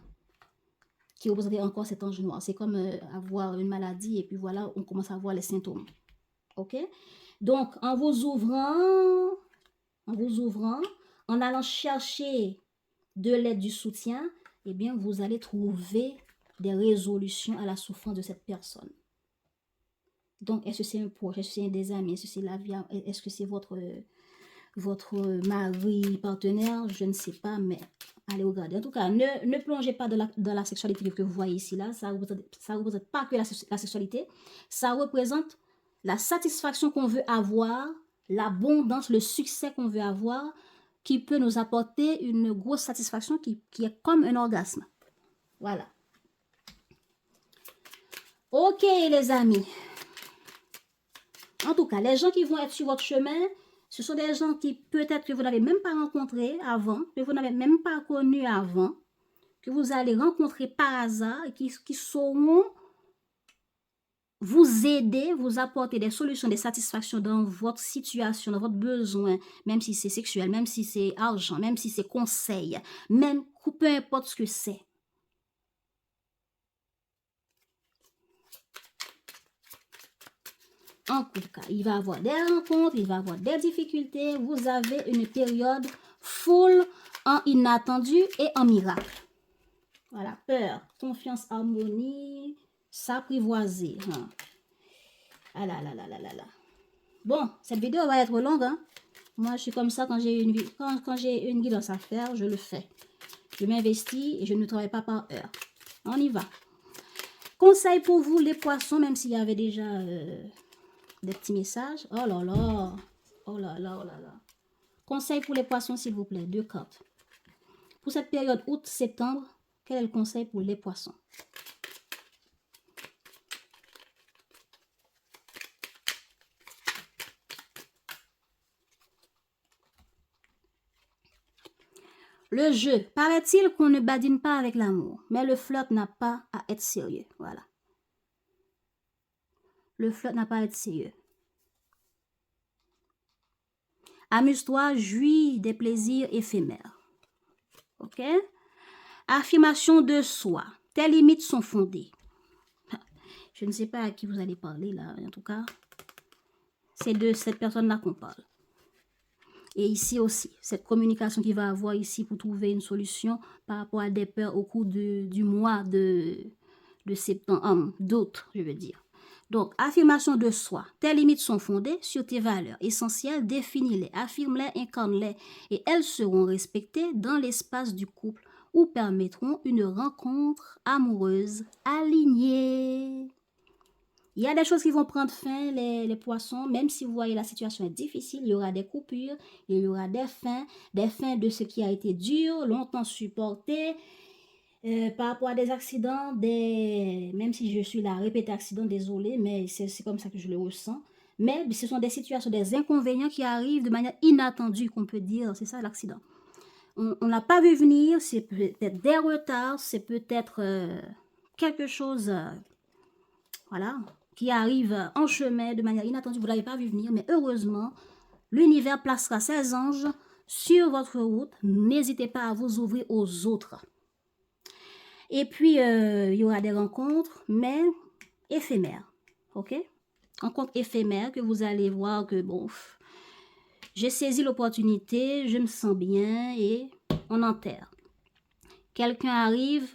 qui représentent encore cet ange noir. C'est comme avoir une maladie et puis voilà, on commence à voir les symptômes. Ok? Donc, en vous ouvrant, en allant chercher de l'aide, du soutien, eh bien, vous allez trouver des résolutions à la souffrance de cette personne. Donc, est-ce que c'est un proche, est-ce que c'est un des amis, est-ce que c'est la vie, est-ce que c'est votre mari, partenaire, je ne sais pas, mais allez regarder. En tout cas, ne plongez pas dans la sexualité que vous voyez ici, là. Ça ne représente pas que la sexualité. Ça représente la satisfaction qu'on veut avoir, l'abondance, le succès qu'on veut avoir, qui peut nous apporter une grosse satisfaction qui est comme un orgasme. Voilà. Ok, les amis. En tout cas, les gens qui vont être sur votre chemin, ce sont des gens qui peut-être que vous n'avez même pas rencontrés avant, que vous n'avez même pas connus avant, que vous allez rencontrer par hasard et qui sauront vous aider, vous apporter des solutions, des satisfactions dans votre situation, dans votre besoin, même si c'est sexuel, même si c'est argent, même si c'est conseil, même peu importe ce que c'est. En tout cas, il va y avoir des rencontres, il va y avoir des difficultés. Vous avez une période full en inattendu et en miracle. Voilà, peur, confiance, harmonie, s'apprivoiser. Hein. Ah là là là là là là. Bon, cette vidéo va être longue. Hein. Moi, je suis comme ça quand j'ai une guidance à faire, je le fais. Je m'investis et je ne travaille pas par heure. On y va. Conseil pour vous, les poissons, même s'il y avait déjà des petits messages. Oh là là. Oh là là, oh là là. Conseil pour les poissons, s'il vous plaît. 2 cartes. Pour cette période août-septembre, quel est le conseil pour les poissons? Le jeu. Paraît-il qu'on ne badine pas avec l'amour, mais le flirt n'a pas à être sérieux. Voilà. Le flirt n'a pas à être sérieux. Amuse-toi, jouis des plaisirs éphémères. Ok? Affirmation de soi. Tes limites sont fondées. Je ne sais pas à qui vous allez parler là, en tout cas. C'est de cette personne-là qu'on parle. Et ici aussi, cette communication qu'il va avoir ici pour trouver une solution par rapport à des peurs au cours du mois de septembre, d'août, je veux dire. Donc, affirmation de soi. Tes limites sont fondées sur tes valeurs essentielles. Définis-les, affirme-les, incarne-les et elles seront respectées dans l'espace du couple ou permettront une rencontre amoureuse alignée. Il y a des choses qui vont prendre fin, les poissons, même si vous voyez la situation est difficile, il y aura des coupures, il y aura des fins de ce qui a été dur, longtemps supporté, par rapport à des accidents, même si je suis là à répéter accident, désolé, mais c'est comme ça que je le ressens. Mais ce sont des situations, des inconvénients qui arrivent de manière inattendue, qu'on peut dire, c'est ça l'accident. On n'a pas vu venir, c'est peut-être des retards, c'est peut-être quelque chose, voilà, qui arrive en chemin de manière inattendue, vous ne l'avez pas vu venir, mais heureusement, l'univers placera ses anges sur votre route. N'hésitez pas à vous ouvrir aux autres. Et puis, il y aura des rencontres, mais éphémères, ok? Rencontres éphémères que vous allez voir que, bon, j'ai saisi l'opportunité, je me sens bien et on enterre. Quelqu'un arrive,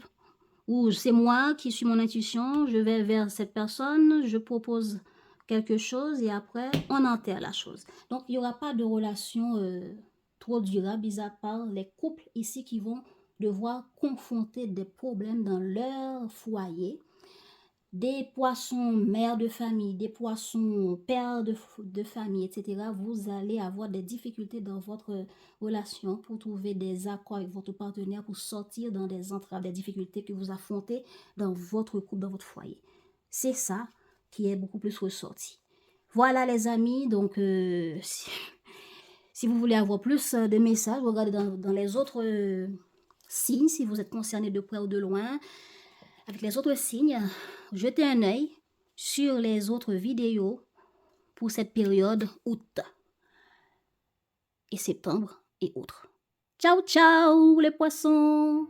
ou c'est moi qui suis mon intuition, je vais vers cette personne, je propose quelque chose et après, on enterre la chose. Donc, il n'y aura pas de relation trop durable, mis à part les couples ici qui vont devoir confronter des problèmes dans leur foyer. Des poissons mères de famille, des poissons pères de famille, etc. Vous allez avoir des difficultés dans votre relation pour trouver des accords avec votre partenaire pour sortir dans des entraves, des difficultés que vous affrontez dans votre couple, dans votre foyer. C'est ça qui est beaucoup plus ressorti. Voilà les amis, donc si vous voulez avoir plus de messages, regardez dans les autres signes, si vous êtes concerné de près ou de loin. Avec les autres signes, jetez un œil sur les autres vidéos pour cette période août et septembre et autres. Ciao, ciao les poissons!